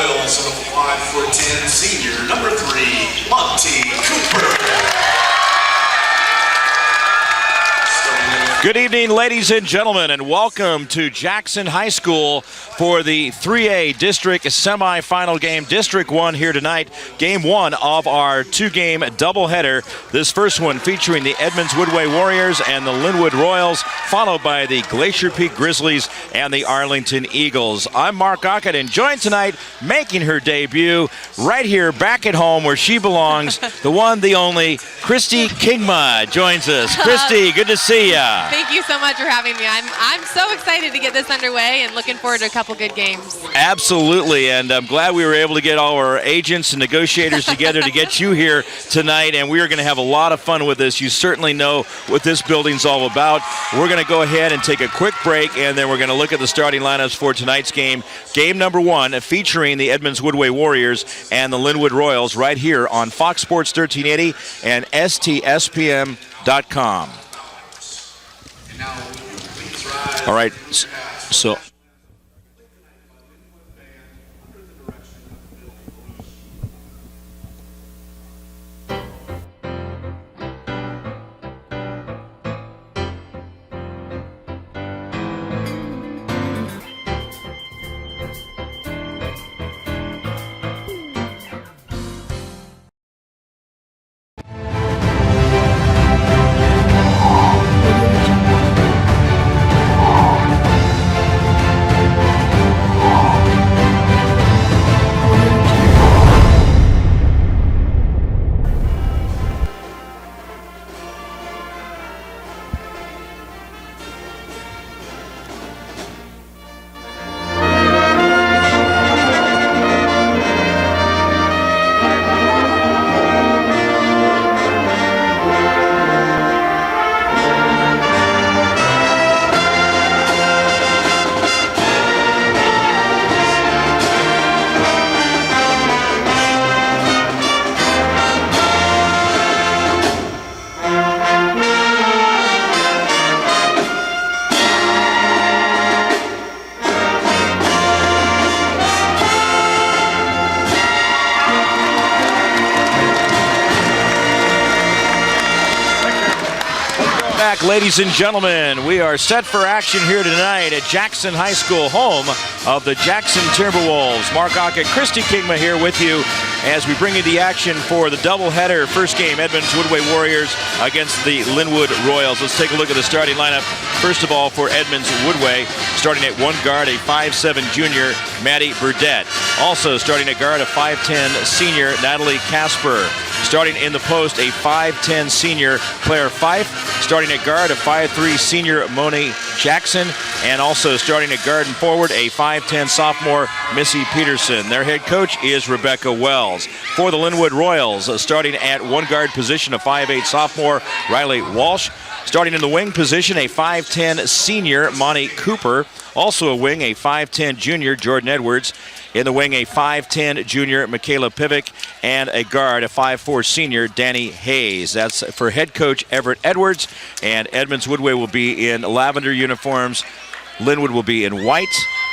Royals on a 5'10" senior, number 3, Monty Cooper. Good evening, ladies and gentlemen, and welcome to Jackson High School for the 3A District Semifinal game. District 1 here tonight, game 1 of our 2-game doubleheader. This first one featuring the Edmonds-Woodway Warriors and the Lynnwood Royals, followed by the Glacier Peak Grizzlies and the Arlington Eagles. I'm Mark Ockett, and joined tonight, making her debut right here back at home where she belongs, the one, the only, Christy Kingma joins us. Christy, good to see ya. Thank you so much for having me. I'm so excited to get this underway and looking forward to a couple good games. Absolutely, and I'm glad we were able to get all our agents and negotiators together to get you here tonight, and we are going to have a lot of fun with this. You certainly know what this building's all about. We're going to go ahead and take a quick break, and then we're going to look at the starting lineups for tonight's game. Game number 1, featuring the Edmonds-Woodway Warriors and the Lynnwood Royals right here on Fox Sports 1380 and STSPN.com. All right, so ladies and gentlemen, we are set for action here tonight at Jackson High School, home of the Jackson Timberwolves. Mark Ockett, Christy Kingma here with you as we bring you the action for the doubleheader. First game, Edmonds-Woodway Warriors against the Lynnwood Royals. Let's take a look at the starting lineup. First of all, for Edmonds-Woodway, starting at one guard, a 5'7" junior, Maddie Burdett. Also starting at guard, a 5'10" senior, Natalie Casper. Starting in the post, a 5'10" senior, Claire Fife. Starting at guard, a 5'3" senior, Moni Jackson. And also starting at guard and forward, a 5'10" sophomore, Missy Peterson. Their head coach is Rebecca Wells. For the Lynnwood Royals, starting at one guard position, a 5'8" sophomore, Riley Walsh. Starting in the wing position, a 5'10" senior, Monty Cooper. Also a wing, a 5'10" junior, Jordan Edwards. In the wing, a 5'10" junior, Michaela Pivick. And a guard, a 5'4" senior, Danny Hayes. That's for head coach Everett Edwards. And Edmonds-Woodway will be in lavender uniforms. Lynnwood will be in white.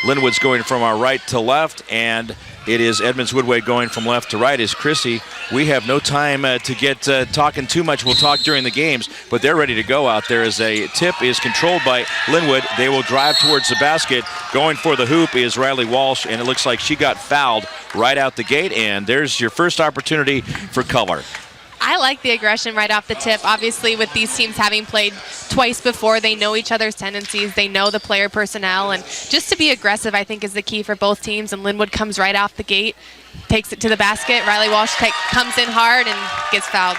Lynnwood's going from our right to left, and it is Edmonds-Woodway going from left to right. Is Chrissy. We have no time to get talking too much. We'll talk during the games, but they're ready to go out there as a tip is controlled by Lynnwood. They will drive towards the basket. Going for the hoop is Riley Walsh, and it looks like she got fouled right out the gate, and there's your first opportunity for color. I like the aggression right off the tip. Obviously, with these teams having played twice before, they know each other's tendencies. They know the player personnel. And just to be aggressive, I think, is the key for both teams. And Lynnwood comes right off the gate, takes it to the basket. Riley Walsh comes in hard and gets fouled.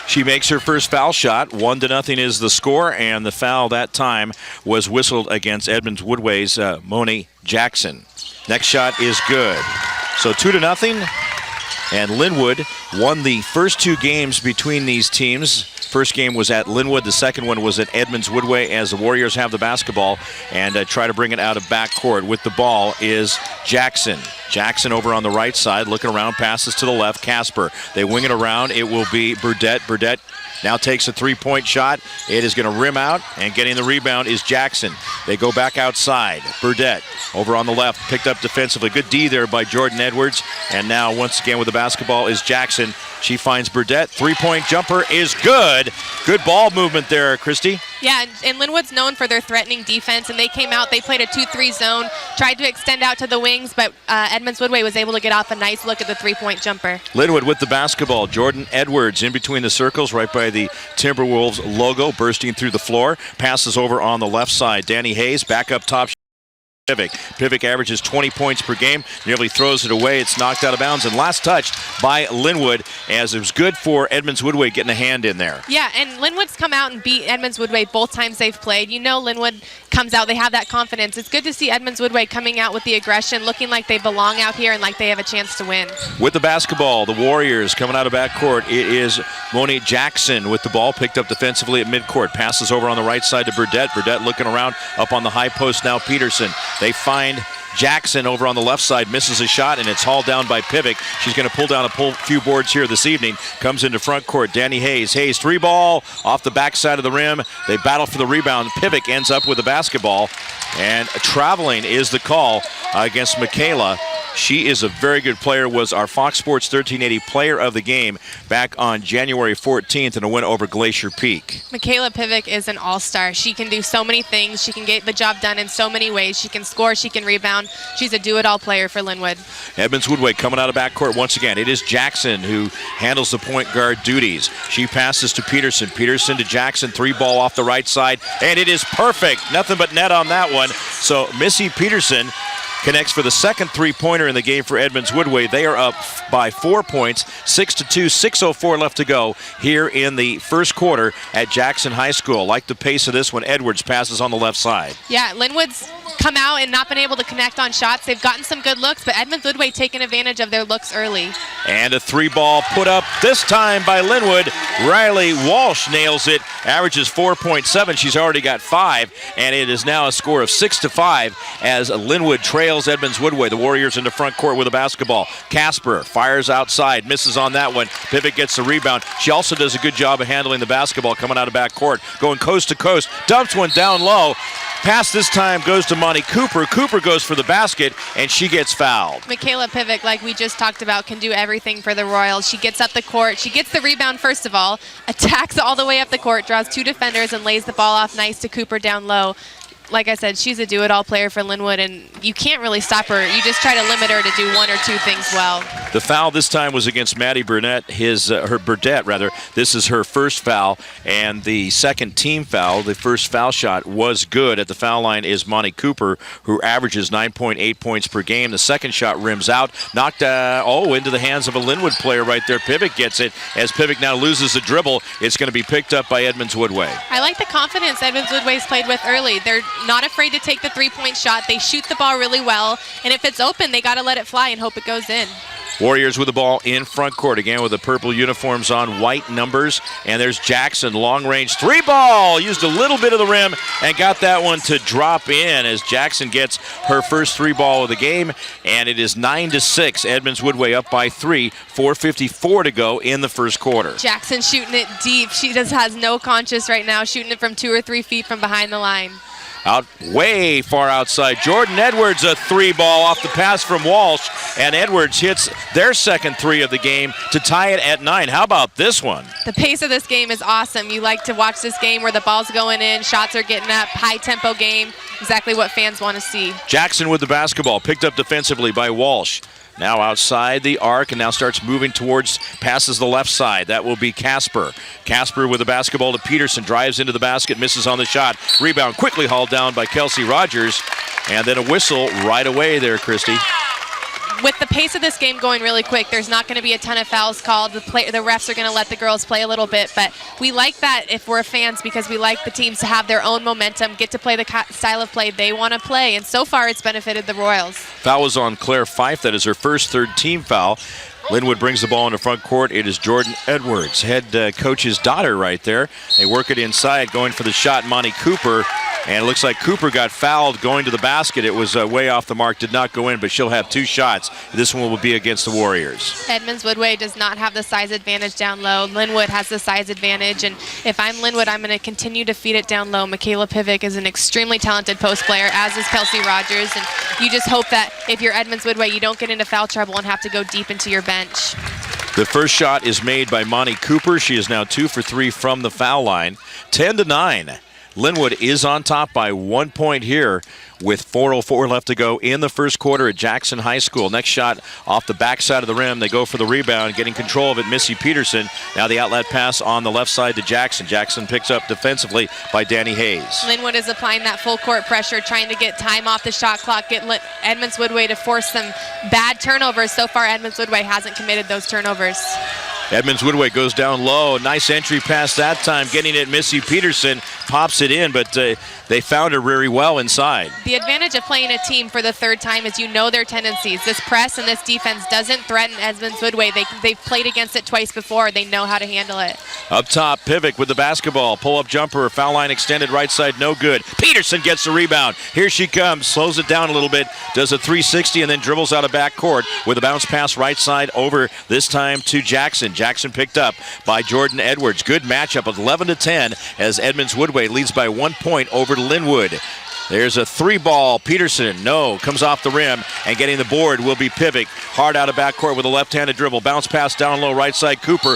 She makes her first foul shot. 1-0 is the score, and the foul that time was whistled against Edmonds-Woodway's Moni Jackson. Next shot is good. So 2-0. And Lynnwood won the first two games between these teams. First game was at Lynnwood. The second one was at Edmonds-Woodway as the Warriors have the basketball and try to bring it out of backcourt. With the ball is Jackson. Jackson over on the right side, looking around, passes to the left. Casper. They wing it around. It will be Burdett. Burdett now takes a three-point shot. It is going to rim out, and getting the rebound is Jackson. They go back outside. Burdett over on the left, picked up defensively. Good D there by Jordan Edwards. And now, once again, with the basketball is Jackson. She finds Burdett. Three-point jumper is good. Good ball movement there, Christy. Yeah, and Lynnwood's known for their threatening defense, and they came out, they played a 2-3 zone, tried to extend out to the wings, but Edmonds-Woodway was able to get off a nice look at the three-point jumper. Lynnwood with the basketball. Jordan Edwards in between the circles, right by the Timberwolves logo, bursting through the floor. Passes over on the left side. Danny Hayes back up top. Pivic averages 20 points per game, nearly throws it away. It's knocked out of bounds, and last touched by Lynnwood, as it was good for Edmonds-Woodway getting a hand in there. Yeah, and Lynnwood's come out and beat Edmonds-Woodway both times they've played. You know Lynnwood comes out, they have that confidence. It's good to see Edmonds-Woodway coming out with the aggression, looking like they belong out here and like they have a chance to win. With the basketball, the Warriors coming out of backcourt. It is Moni Jackson with the ball, picked up defensively at midcourt. Passes over on the right side to Burdett. Burdett looking around up on the high post now. Peterson. They find Jackson over on the left side, misses a shot, and it's hauled down by Pivic. She's going to pull down a few boards here this evening. Comes into front court. Danny Hayes. Hayes, three ball off the backside of the rim. They battle for the rebound. Pivic ends up with the basketball, and traveling is the call against Michaela. She is a very good player, was our Fox Sports 1380 player of the game back on January 14th in a win over Glacier Peak. Michaela Pivic is an all-star. She can do so many things. She can get the job done in so many ways. She can score, she can rebound. She's a do-it-all player for Lynnwood. Edmonds-Woodway coming out of backcourt once again. It is Jackson who handles the point guard duties. She passes to Peterson. Peterson to Jackson. Three ball off the right side, and it is perfect. Nothing but net on that one. So Missy Peterson connects for the second three-pointer in the game for Edmonds-Woodway. They are up by 4 points, 6-2, 6:04 left to go here in the first quarter at Jackson High School. Like the pace of this one, Edwards passes on the left side. Yeah, Lynnwood's come out and not been able to connect on shots. They've gotten some good looks, but Edmonds-Woodway taking advantage of their looks early. And a three ball put up this time by Lynnwood. Riley Walsh nails it, averages 4.7. She's already got 5, and it is now a score of 6-5 as Lynnwood trails Edmonds-Woodway. The Warriors into front court with a basketball. Casper fires outside, misses on that one. Pivic gets the rebound. She also does a good job of handling the basketball coming out of backcourt. Going coast to coast, dumps one down low. Pass this time goes to Monty Cooper. Cooper goes for the basket, and she gets fouled. Michaela Pivic, like we just talked about, can do everything for the Royals. She gets up the court. She gets the rebound, first of all, attacks all the way up the court, draws 2 defenders, and lays the ball off nice to Cooper down low. Like I said, she's a do-it-all player for Lynnwood, and you can't really stop her. You just try to limit her to do 1 or 2 things well. The foul this time was against Maddie Burnett, Burdett rather. This is her first foul, and the second team foul. The first foul shot was good. At the foul line is Monty Cooper, who averages 9.8 points per game. The second shot rims out, knocked into the hands of a Lynnwood player right there. Pivic gets it. As Pivic now loses the dribble, it's going to be picked up by Edmonds-Woodway. I like the confidence Edmonds-Woodway's played with early. They're not afraid to take the three-point shot. They shoot the ball really well, and if it's open, they got to let it fly and hope it goes in. Warriors with the ball in front court again with the purple uniforms on, white numbers, and there's Jackson, long-range three ball, used a little bit of the rim and got that one to drop in as Jackson gets her first three ball of the game, and it is 9-6. Edmonds-Woodway up by 3, 4:54 to go in the first quarter. Jackson shooting it deep. She just has no conscience right now, shooting it from 2 or 3 feet from behind the line. Out way far outside. Jordan Edwards, a three ball off the pass from Walsh, and Edwards hits their second 3 of the game to tie it at 9. How about this one? The pace of this game is awesome. You like to watch this game where the ball's going in, shots are getting up, high tempo game, exactly what fans want to see. Jackson with the basketball, picked up defensively by Walsh. Now outside the arc, and now starts moving towards, passes the left side. That will be Casper. Casper with the basketball to Peterson, drives into the basket, misses on the shot. Rebound quickly hauled down by Kelsey Rogers, and then a whistle right away there, Christy. With the pace of this game going really quick, there's not going to be a ton of fouls called. The refs are going to let the girls play a little bit, but we like that if we're fans because we like the teams to have their own momentum, get to play the style of play they want to play, and so far it's benefited the Royals. Foul was on Claire Fife. That is her first third-team foul. Lynnwood brings the ball into front court. It is Jordan Edwards, head coach's daughter right there. They work it inside, going for the shot, Monty Cooper, And it looks like Cooper got fouled going to the basket. It was way off the mark, did not go in, but she'll have 2 shots. This one will be against the Warriors. Edmonds-Woodway does not have the size advantage down low. Lynnwood has the size advantage, and if I'm Lynnwood, I'm going to continue to feed it down low. Michaela Pivic is an extremely talented post player, as is Kelsey Rogers, and you just hope that if you're Edmonds-Woodway, you don't get into foul trouble and have to go deep into your bench. The first shot is made by Monty Cooper. She is now 2 for 3 from the foul line. 10-9. Lynnwood is on top by 1 point here with 4:04 left to go in the first quarter at Jackson High School. Next shot off the backside of the rim. They go for the rebound, getting control of it, Missy Peterson. Now the outlet pass on the left side to Jackson. Jackson picks up defensively by Danny Hayes. Lynnwood is applying that full court pressure, trying to get time off the shot clock, get Edmonds-Woodway to force some bad turnovers. So far, Edmonds-Woodway hasn't committed those turnovers. Edmonds-Woodway goes down low. Nice entry pass that time, getting it. Missy Peterson pops it in, but they found her very well inside. The advantage of playing a team for the 3rd time is you know their tendencies. This press and this defense doesn't threaten Edmonds-Woodway. They've played against it twice before. They know how to handle it. Up top, Pivic with the basketball. Pull-up jumper, foul line extended, right side, no good. Peterson gets the rebound. Here she comes, slows it down a little bit, does a 360, and then dribbles out of backcourt with a bounce pass right side over, this time to Jackson. Jackson picked up by Jordan Edwards. Good matchup of 11-10 as Edmonds-Woodway leads by 1 point over Lynnwood. There's a 3-ball. Peterson, no, comes off the rim, and getting the board will be Pivic. Hard out of backcourt with a left-handed dribble. Bounce pass down low, right side. Cooper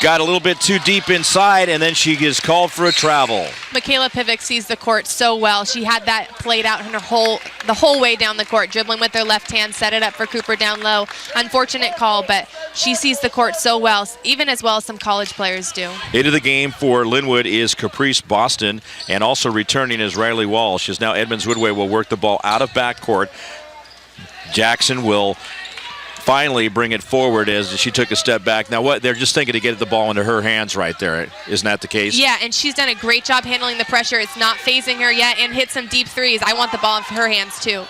got a little bit too deep inside, and then she is called for a travel. Michaela Pivic sees the court so well. She had that played out in the whole way down the court, dribbling with her left hand, set it up for Cooper down low. Unfortunate call, but she sees the court so well, even as well as some college players do. Into the game for Lynnwood is Caprice Boston, and also returning is Riley Walsh. As now Edmonds-Woodway will work the ball out of backcourt. Jackson will finally bring it forward as she took a step back. Now what they're just thinking to get the ball into her hands right there. Isn't that the case? Yeah, and she's done a great job handling the pressure. It's not phasing her yet, and hit some deep threes. I want the ball in her hands too.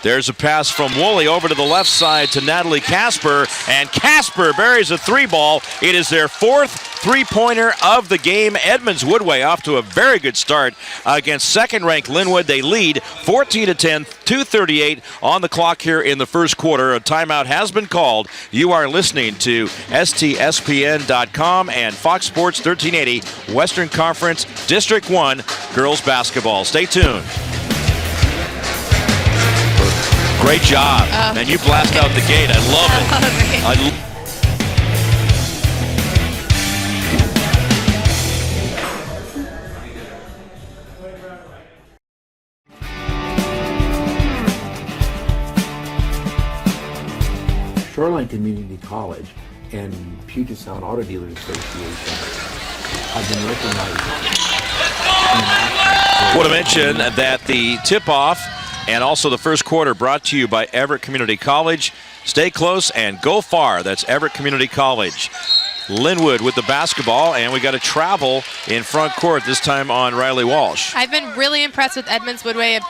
There's a pass from Woolley over to the left side to Natalie Casper, and Casper buries a 3-ball. It is their 4th 3-pointer of the game. Edmonds-Woodway off to a very good start against second-ranked Lynnwood. They lead 14-10, 2:38 on the clock here in the first quarter. A timeout has been called. You are listening to STSPN.com and Fox Sports 1380 Western Conference District 1 girls basketball. Stay tuned. Great job. And you blast out the gate. I love it. Shoreline Community College and Puget Sound Auto Dealers Association have been recognized. I want to mention that the tip-off and also the first quarter brought to you by Everett Community College. Stay close and go far. That's Everett Community College. Lynnwood with the basketball, and we got a travel in front court, this time on Riley Walsh. I've been really impressed with Edmonds-Woodway's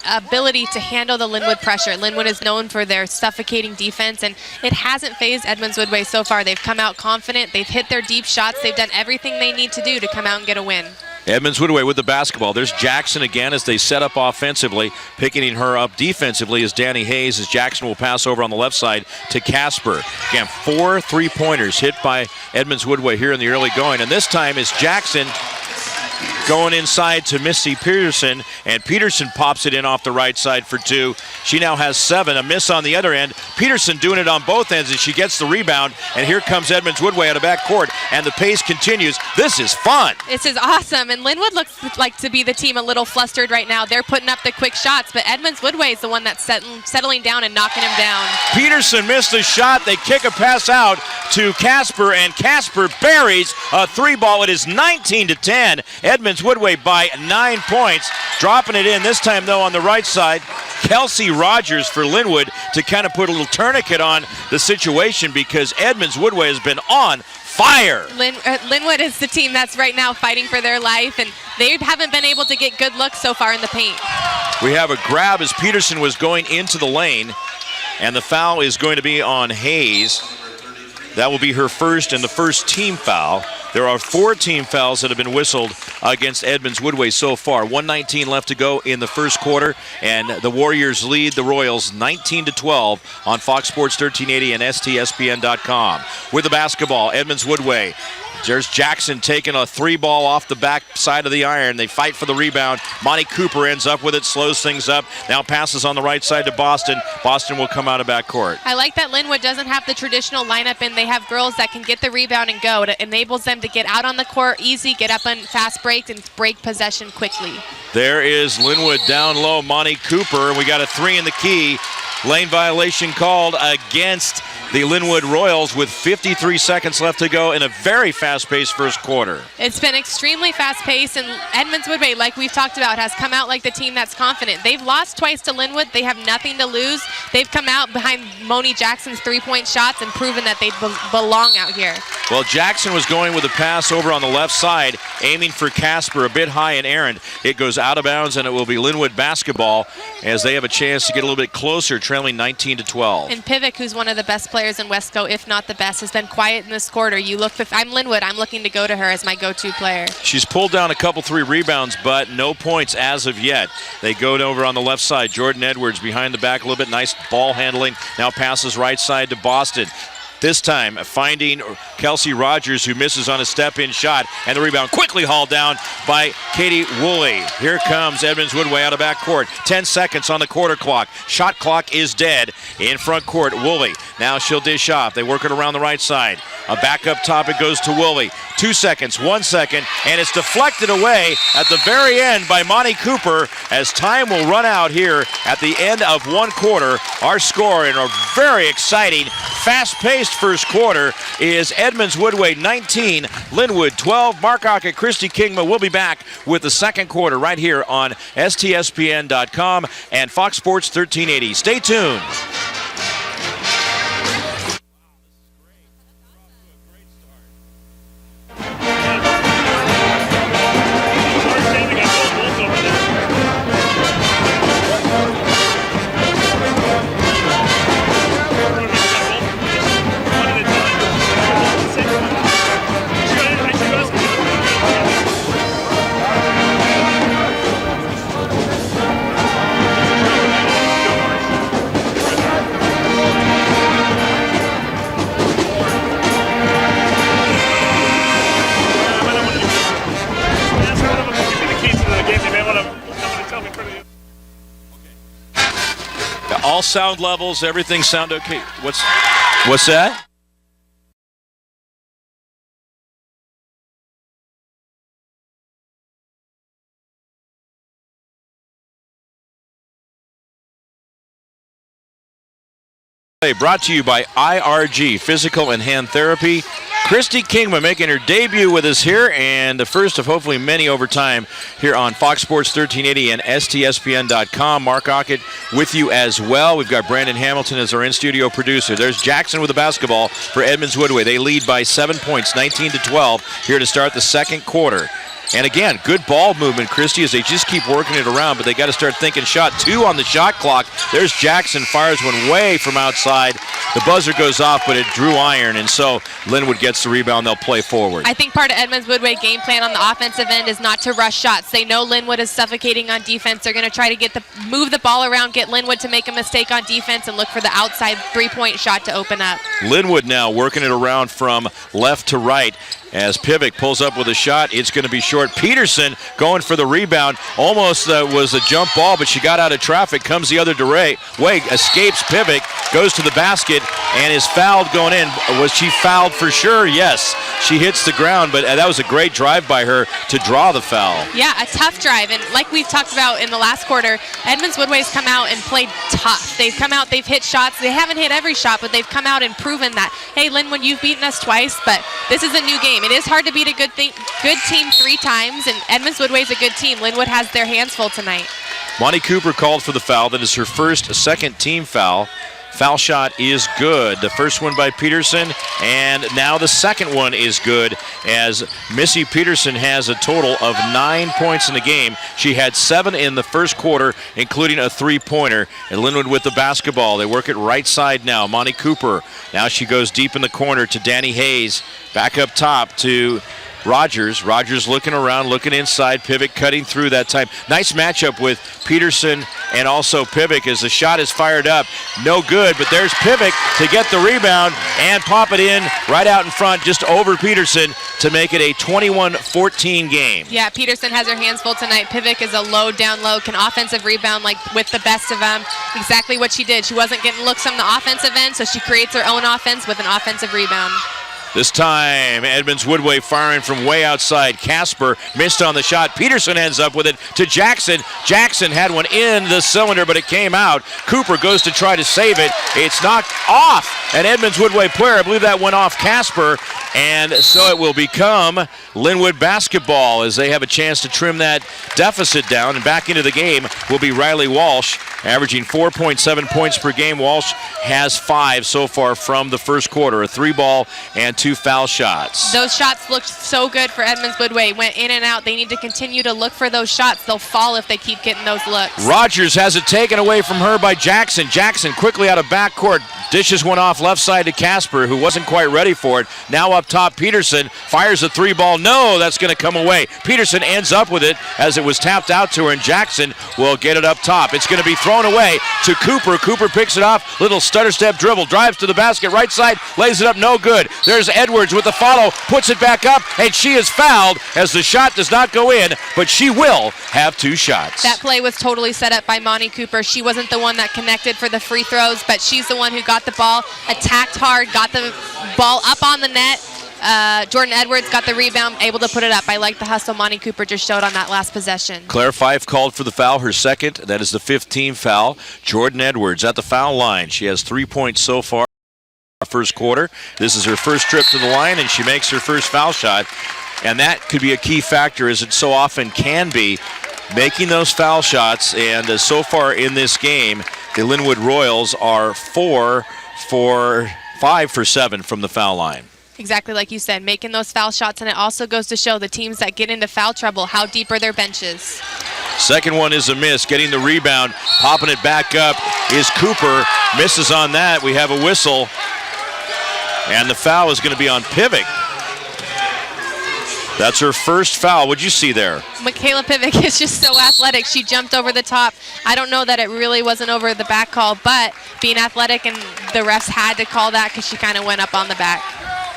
ability to handle the Lynnwood pressure. Lynnwood is known for their suffocating defense, and it hasn't phased Edmonds-Woodway so far. They've come out confident. They've hit their deep shots. They've done everything they need to do to come out and get a win. Edmonds-Woodway with the basketball. There's Jackson again as they set up offensively. Picking her up defensively is Danny Hayes, as Jackson will pass over on the left side to Casper. Again, 4 3-pointers hit by Edmonds-Woodway here in the early going. And this time is Jackson going inside to Missy Peterson, and Peterson pops it in off the right side for 2. She now has 7, a miss on the other end. Peterson doing it on both ends, and she gets the rebound, and here comes Edmonds-Woodway out of backcourt, and the pace continues. This is fun. This is awesome, and Lynnwood looks like to be the team a little flustered right now. They're putting up the quick shots, but Edmonds-Woodway is the one that's settling down and knocking him down. Peterson missed a shot. They kick a pass out to Casper, and Casper buries a 3-ball. It is 19-10. Edmonds-Woodway by 9 points. Dropping it in this time, though, on the right side. Kelsey Rogers for Lynnwood to kind of put a little tourniquet on the situation, because Edmonds-Woodway has been on fire. Lynnwood is the team that's right now fighting for their life, and they haven't been able to get good looks so far in the paint. We have a grab as Peterson was going into the lane, and the foul is going to be on Hayes. That will be her first and the first team foul. There are 4 team fouls that have been whistled against Edmonds-Woodway so far. 1:19 left to go in the first quarter, and the Warriors lead the Royals 19-12 on Fox Sports 1380 and STSPN.com. With the basketball, Edmonds-Woodway. There's Jackson taking a 3-ball off the back side of the iron. They fight for the rebound. Monty Cooper ends up with it, slows things up. Now passes on the right side to Boston. Boston will come out of backcourt. I like that Lynnwood doesn't have the traditional lineup in. They have girls that can get the rebound and go. It enables them to get out on the court easy, get up on fast breaks, and break possession quickly. There is Lynnwood down low. Monty Cooper, and we got a 3 in the key. Lane violation called against the Lynnwood Royals with 53 seconds left to go in a very fast-paced first quarter. It's been extremely fast-paced, and Edmonds-Woodway, like we've talked about, has come out like the team that's confident. They've lost twice to Lynnwood. They have nothing to lose. They've come out behind Moni Jackson's 3-point shots and proven that they belong out here. Well, Jackson was going with a pass over on the left side, aiming for Casper, a bit high and errant. It goes out of bounds, and it will be Lynnwood basketball as they have a chance to get a little bit closer, trailing 19-12. And Pivic, who's one of the best players in Westco, if not the best, has been quiet in this quarter. You look, I'm Lynnwood, I'm looking to go to her as my go-to player. She's pulled down a couple 3 rebounds, but no points as of yet. They go over on the left side. Jordan Edwards behind the back a little bit. Nice ball handling. Now passes right side to Boston. This time finding Kelsey Rogers, who misses on a step-in shot, and the rebound quickly hauled down by Katie Woolley. Here comes Edmonds-Woodway out of backcourt. 10 seconds on the quarter clock. Shot clock is dead in front court. Woolley, now she'll dish off. They work it around the right side. A back up top, it goes to Woolley. 2 seconds, 1 second, and it's deflected away at the very end by Monty Cooper as time will run out here at the end of 1 quarter. Our score in a very exciting, fast-paced first quarter is Edmonds-Woodway 19, Lynnwood 12. Mark Ockett, Christy Kingma will be back with the second quarter right here on STSPN.com and Fox Sports 1380. Stay tuned. All sound levels, everything sound okay. What's that? Brought to you by IRG, Physical and Hand Therapy. Christy Kingma making her debut with us here, and the first of hopefully many over time here on Fox Sports 1380 and STSPN.com. Mark Ockett with you as well. We've got Brandon Hamilton as our in-studio producer. There's Jackson with the basketball for Edmonds-Woodway. They lead by 7 points, 19-12, here to start the second quarter. And again, good ball movement, Christy, as they just keep working it around, but they got to start thinking shot. 2 on the shot clock. There's Jackson, fires one way from outside. The buzzer goes off, but it drew iron, and so Lynnwood gets the rebound. They'll play forward. I think part of Edmonds-Woodway game plan on the offensive end is not to rush shots. They know Lynnwood is suffocating on defense. They're going to try to move the ball around, get Lynnwood to make a mistake on defense, and look for the outside 3-point shot to open up. Lynnwood now working it around from left to right. As Pivic pulls up with a shot, it's going to be short. Peterson going for the rebound. Almost was a jump ball, but she got out of traffic. Comes the other way, escapes Pivic, goes to the basket, and is fouled going in. Was she fouled for sure? Yes. She hits the ground, but that was a great drive by her to draw the foul. Yeah, a tough drive. And like we've talked about in the last quarter, Edmonds-Woodway's come out and played tough. They've come out, they've hit shots. They haven't hit every shot, but they've come out and proven that, hey, Lynnwood, you've beaten us twice, but this is a new game. It is hard to beat a good team 3 times, and Edmonds-Woodway's a good team. Lynnwood has their hands full tonight. Monty Cooper called for the foul. That is her second team foul. Foul shot is good. The first one by Peterson, and now the second one is good as Missy Peterson has a total of 9 points in the game. She had 7 in the first quarter, including a 3-pointer. And Lynnwood with the basketball. They work it right side now. Monty Cooper. Now she goes deep in the corner to Danny Hayes. Back up top to Rogers. Rogers looking around, looking inside. Pivik cutting through that time. Nice matchup with Peterson and also Pivik as the shot is fired up. No good, but there's Pivik to get the rebound and pop it in right out in front, just over Peterson to make it a 21-14 game. Yeah, Peterson has her hands full tonight. Pivik is a low, down low, can offensive rebound like with the best of them. Exactly what she did. She wasn't getting looks from the offensive end, so she creates her own offense with an offensive rebound. This time, Edmonds-Woodway firing from way outside. Casper missed on the shot. Peterson ends up with it to Jackson. Jackson had one in the cylinder, but it came out. Cooper goes to try to save it. It's knocked off an Edmonds-Woodway player. I believe that went off Casper, and so it will become Lynnwood basketball as they have a chance to trim that deficit down. And back into the game will be Riley Walsh, averaging 4.7 points per game. Walsh has 5 so far from the first quarter, a 3-ball and 2 foul shots. Those shots looked so good for Edmonds-Woodway. Went in and out. They need to continue to look for those shots. They'll fall if they keep getting those looks. Rogers has it taken away from her by Jackson. Jackson quickly out of backcourt. Dishes one off left side to Casper, who wasn't quite ready for it. Now up top, Peterson fires a 3-ball. No, that's going to come away. Peterson ends up with it as it was tapped out to her, and Jackson will get it up top. It's going to be thrown away to Cooper. Cooper picks it off. Little stutter step dribble. Drives to the basket. Right side. Lays it up. No good. There's Edwards with the follow. Puts it back up, and she is fouled as the shot does not go in, but she will have 2 shots. That play was totally set up by Monty Cooper. She wasn't the one that connected for the free throws, but she's the one who got the ball, attacked hard, got the ball up on the net. Jordan Edwards got the rebound, able to put it up. I like the hustle Monty Cooper just showed on that last possession. Claire Fife called for the foul, her second. That is the 15th foul. Jordan Edwards at the foul line. She has 3 points so far first quarter. This is her first trip to the line, and she makes her first foul shot. And that could be a key factor, as it so often can be, making those foul shots. And so far in this game, the Lynnwood Royals are 5 for 7 from the foul line. Exactly like you said, making those foul shots, and it also goes to show the teams that get into foul trouble, how deep are their benches. Second one is a miss. Getting the rebound, popping it back up is Cooper. Misses on that. We have a whistle. And the foul is going to be on Pivik. That's her first foul. What'd you see there? Michaela Pivik is just so athletic. She jumped over the top. I don't know that it really wasn't over the back call, but being athletic, and the refs had to call that because she kind of went up on the back.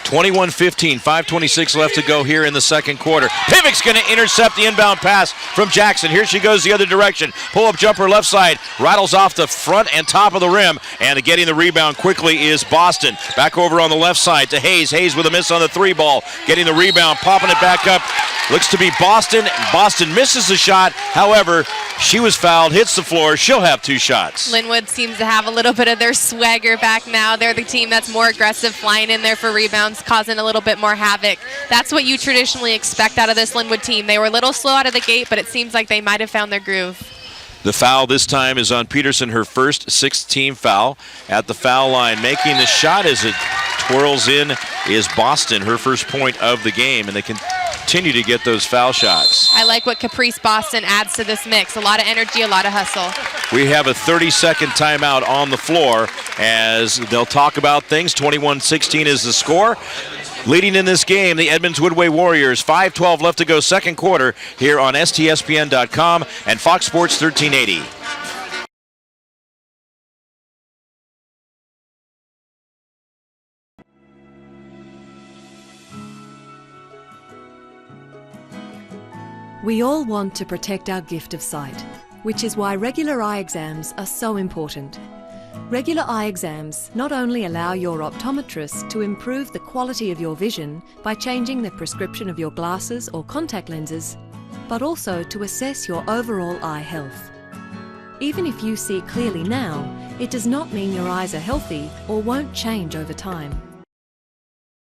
21-15, 5:26 left to go here in the second quarter. Pivik's going to intercept the inbound pass from Jackson. Here she goes the other direction. Pull-up jumper left side. Rattles off the front and top of the rim. And getting the rebound quickly is Boston. Back over on the left side to Hayes. Hayes with a miss on the 3-ball. Getting the rebound, popping it back up. Looks to be Boston. Boston misses the shot. However, she was fouled, hits the floor. She'll have 2 shots. Lynnwood seems to have a little bit of their swagger back now. They're the team that's more aggressive, flying in there for rebounds, causing a little bit more havoc. That's what you traditionally expect out of this Lynnwood team. They were a little slow out of the gate, but it seems like they might have found their groove. The foul this time is on Peterson, her first 6th-team foul at the foul line. Making the shot as it twirls in is Boston, her first point of the game, and they continue to get those foul shots. I like what Caprice Boston adds to this mix. A lot of energy, a lot of hustle. We have a 30-second timeout on the floor as they'll talk about things. 21-16 is the score. Leading in this game, the Edmonds-Woodway Warriors. 5:12 left to go, second quarter, here on STSPN.com and Fox Sports 1380. We all want to protect our gift of sight, which is why regular eye exams are so important. Regular eye exams not only allow your optometrist to improve the quality of your vision by changing the prescription of your glasses or contact lenses, but also to assess your overall eye health. Even if you see clearly now, it does not mean your eyes are healthy or won't change over time.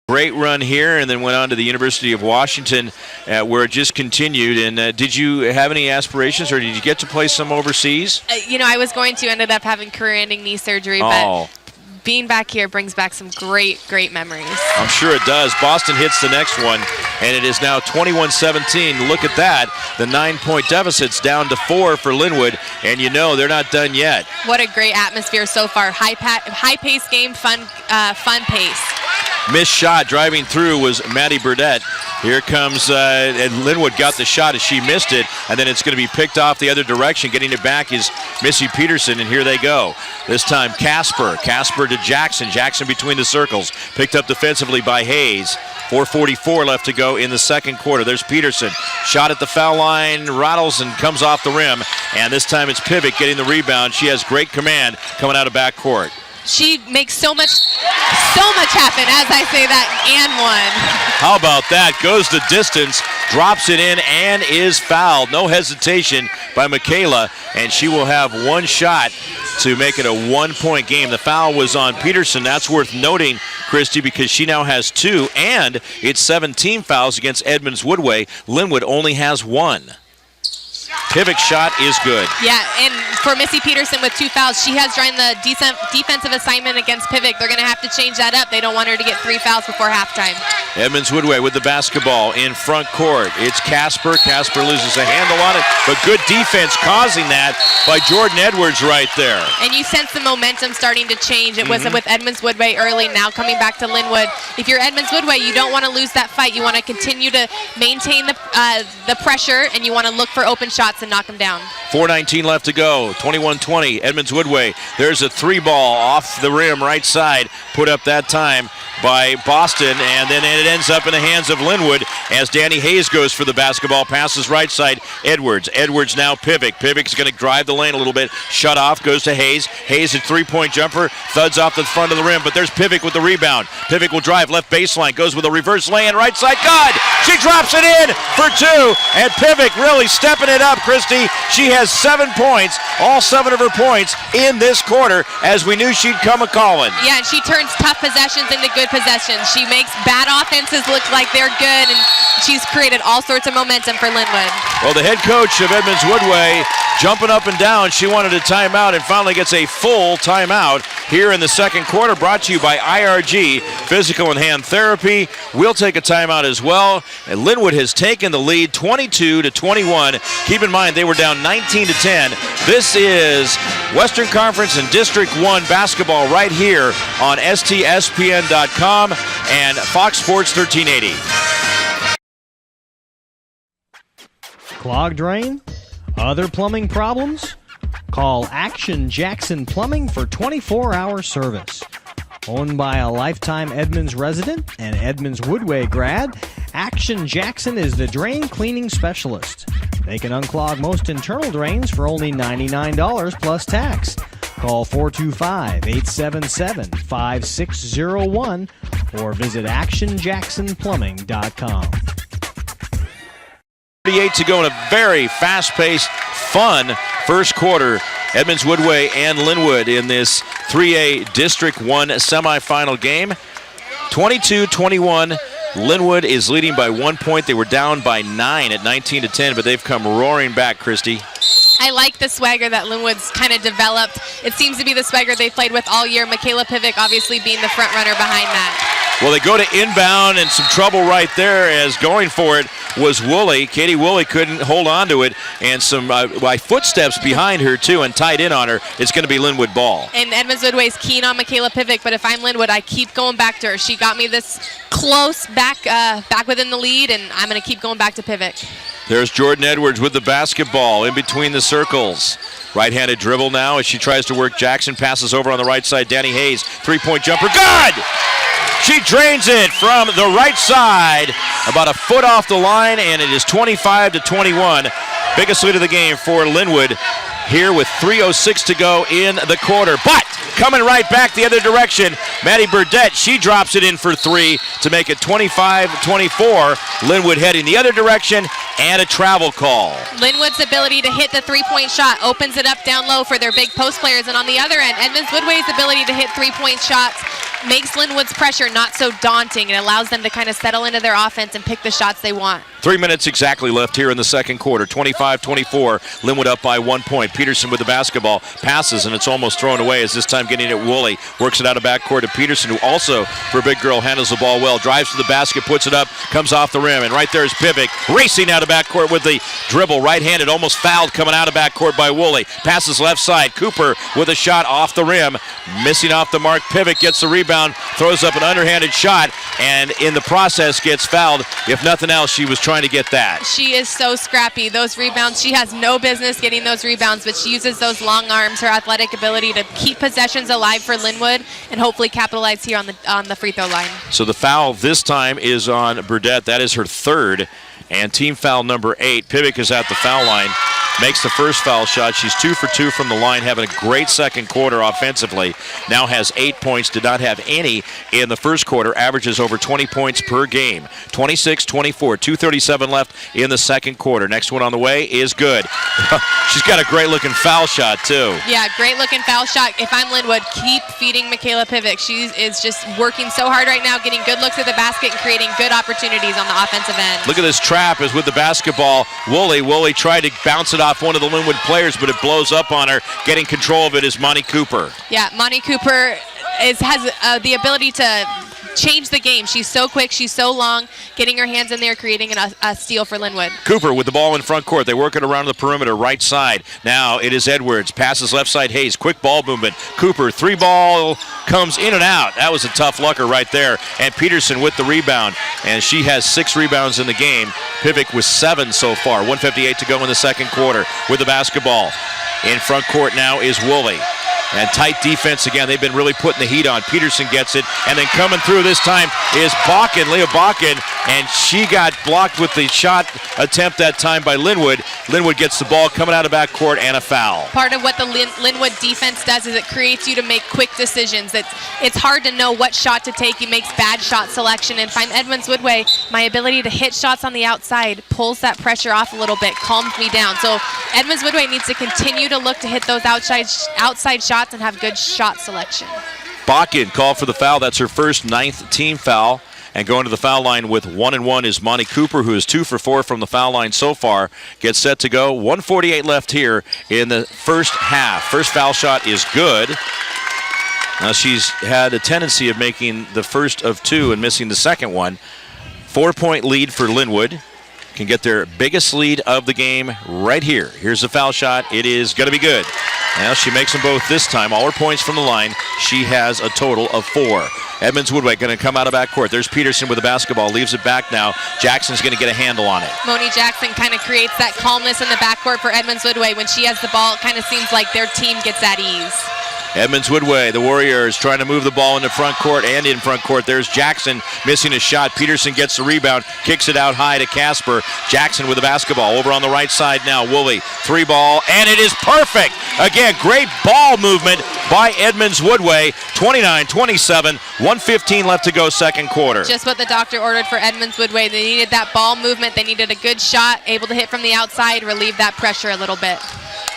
Great run here, and then went on to the University of Washington, where it just continued. And did you have any aspirations, or did you get to play some overseas? I was going to, ended up having career-ending knee surgery, but being back here brings back some great, great memories. I'm sure it does. Boston hits the next one, and it is now 21-17. Look at that. The 9-point deficit's down to 4 for Lynnwood, and they're not done yet. What a great atmosphere so far. High-paced game, fun pace. missed shot driving through was Maddie Burdett. Here comes, and Lynnwood got the shot as she missed it, and then it's going to be picked off the other direction. Getting it back is Missy Peterson, and here they go. This time Casper to Jackson. Jackson between the circles. Picked up defensively by Hayes. 4:44 left to go in the second quarter. There's Peterson. Shot at the foul line, rattles and comes off the rim. And this time it's Pivot getting the rebound. She has great command coming out of backcourt. She makes so much happen as I say that, and one. How about that? Goes the distance, drops it in, and is fouled. No hesitation by Michaela, and she will have one shot to make it a 1-point game. The foul was on Peterson. That's worth noting, Christy, because she now has 2, and it's 17 fouls against Edmonds-Woodway. Lynnwood only has 1. Pivot's shot is good. Yeah, and for Missy Peterson with 2 fouls, she has joined the defensive assignment against Pivot. They're going to have to change that up. They don't want her to get 3 fouls before halftime. Edmonds-Woodway with the basketball in front court. It's Casper. Casper loses a handle on it, but good defense causing that by Jordan Edwards right there. And you sense the momentum starting to change. It was with Edmonds-Woodway early, now coming back to Lynnwood. If you're Edmonds-Woodway, you don't want to lose that fight. You want to continue to maintain the pressure, and you want to look for open shots and knock them down. 4:19 left to go. 21-20. Edmonds-Woodway. There's a 3-ball off the rim right side. Put up that time by Boston, and then it ends up in the hands of Lynnwood as Danny Hayes goes for the basketball. Passes right side. Edwards. Edwards now Pivot. Pivot's going to drive the lane a little bit. Shut off. Goes to Hayes. Hayes a 3-point jumper. Thuds off the front of the rim, but there's Pivot with the rebound. Pivot will drive left baseline. Goes with a reverse lay-in right side. Good! She drops it in for 2, and Pivot really stepping it up, Christy. She has 7 points, all 7 of her points in this quarter, as we knew she'd come a-calling. Yeah, and she turns tough possessions into good possessions. She makes bad offenses look like they're good, and she's created all sorts of momentum for Lynnwood. Well, the head coach of Edmonds-Woodway jumping up and down. She wanted a timeout and finally gets a full timeout here in the second quarter, brought to you by IRG Physical and Hand Therapy. We'll take a timeout as well. And Lynnwood has taken the lead 22-21. Keep in mind, they were down 19-10. This is Western Conference and District 1 basketball right here on STSPN.com and Fox Sports 1380. Clogged drain? Other plumbing problems? Call Action Jackson Plumbing for 24-hour service. Owned by a lifetime Edmonds resident and Edmonds-Woodway grad, Action Jackson is the drain cleaning specialist. They can unclog most internal drains for only $99 plus tax. Call 425-877-5601 or visit actionjacksonplumbing.com. 38 to go in a very fast-paced, fun first quarter. Edmonds-Woodway and Lynnwood in this 3A District 1 semifinal game. 22-21. Lynnwood is leading by 1 point. They were down by 9 at 19-10, but they've come roaring back, Christy. I like the swagger that Lynnwood's kind of developed. It seems to be the swagger they played with all year. Michaela Pivot obviously being the front runner behind that. Well, they go to inbound, and some trouble right there as going for it was Woolley. Katie Woolley couldn't hold on to it, and some by footsteps behind her, too, and tied in on her. It's going to be Lynnwood ball. And Edmonds-Woodway's keen on Michaela Pivot, but if I'm Lynnwood, I keep going back to her. She got me this close back within the lead, and I'm going to keep going back to Pivot. There's Jordan Edwards with the basketball in between the circles. Right-handed dribble now as she tries to work Jackson. Passes over on the right side. Danny Hayes, 3-point jumper. Good! She drains it from the right side, about a foot off the line, and it is 25-21. Biggest lead of the game for Lynnwood here with 3:06 to go in the quarter. But coming right back the other direction, Maddie Burdett, she drops it in for 3 to make it 25-24. Lynnwood heading the other direction, and a travel call. Lynnwood's ability to hit the 3-point shot opens it up down low for their big post players, and on the other end, Edmonds-Woodway's ability to hit 3-point shots makes Lynnwood's pressure not so daunting. It allows them to kind of settle into their offense and pick the shots they want. 3 minutes exactly left here in the second quarter. 25-24. Lynnwood up by 1 point. Peterson with the basketball. Passes, and it's almost thrown away as this time getting it Woolley. Works it out of backcourt to Peterson, who also, for a big girl, handles the ball well. Drives to the basket, puts it up, comes off the rim. And right there is Pivot racing out of backcourt with the dribble. Right-handed, almost fouled coming out of backcourt by Woolley. Passes left side. Cooper with a shot off the rim. Missing off the mark. Pivot gets the rebound. rebound, throws up an underhanded shot, and in the process gets fouled. If nothing else, she was trying to get that. She is so scrappy. Those rebounds, she has no business getting those rebounds, but she uses those long arms, her athletic ability to keep possessions alive for Lynnwood and hopefully capitalize here on the free throw line. So the foul this time is on Burdette. That is her third. And team foul number 8. Pivic is at the foul line. Makes the first foul shot. She's 2 for 2 from the line, having a great second quarter offensively. Now has 8 points, did not have any in the first quarter. Averages over 20 points per game. 26-24, 2:37 left in the second quarter. Next one on the way is good. She's got a great-looking foul shot, too. Yeah, great-looking foul shot. If I'm Lynnwood, keep feeding Michaela Pivic. She is just working so hard right now, getting good looks at the basket and creating good opportunities on the offensive end. Look at this trap is with the basketball. Woolley tried to bounce it off one of the Lynnwood players, but it blows up on her. Getting control of it is Monty Cooper. Yeah, Monty Cooper has the ability to change the game. She's so quick, she's so long, getting her hands in there, creating a steal for Lynnwood. Cooper with the ball in front court. They work it around the perimeter, right side. Now it is Edwards. Passes left side, Hayes. Quick ball movement. Cooper, 3-ball, comes in and out. That was a tough lucker right there. And Peterson with the rebound. And she has 6 rebounds in the game. Pivic with 7 so far. 1:58 to go in the second quarter with the basketball. In front court now is Woolley. And tight defense again. They've been really putting the heat on. Peterson gets it. And then coming through this time is Bakken, Leah Bakken. And she got blocked with the shot attempt that time by Lynnwood. Lynnwood gets the ball coming out of backcourt and a foul. Part of what the Lynnwood defense does is it creates you to make quick decisions. It's hard to know what shot to take. He makes bad shot selection. And if I'm Edmonds-Woodway, my ability to hit shots on the outside pulls that pressure off a little bit, calms me down. So Edmonds-Woodway needs to continue to look to hit those outside shots and have good shot selection. Bakken called for the foul. That's her first 9th team foul. And going to the foul line with 1-1 is Monty Cooper, who is 2 for 4 from the foul line so far. Gets set to go. 1:48 left here in the first half. First foul shot is good. Now she's had a tendency of making the first of 2 and missing the second one. 4-point lead for Lynnwood. Can get their biggest lead of the game right here. Here's the foul shot. It is going to be good. Now she makes them both this time. All her points from the line. She has a total of 4. Edmonds-Woodway going to come out of backcourt. There's Peterson with the basketball. Leaves it back now. Jackson's going to get a handle on it. Moni Jackson kind of creates that calmness in the backcourt for Edmonds-Woodway. When she has the ball, it kind of seems like their team gets at ease. Edmonds-Woodway, the Warriors, trying to move the ball into front court and in front court. There's Jackson missing a shot. Peterson gets the rebound, kicks it out high to Casper. Jackson with the basketball over on the right side now. Woolley, 3-ball, and it is perfect. Again, great ball movement by Edmonds-Woodway. 29-27, 1:15 left to go second quarter. Just what the doctor ordered for Edmonds-Woodway. They needed that ball movement. They needed a good shot, able to hit from the outside, relieve that pressure a little bit.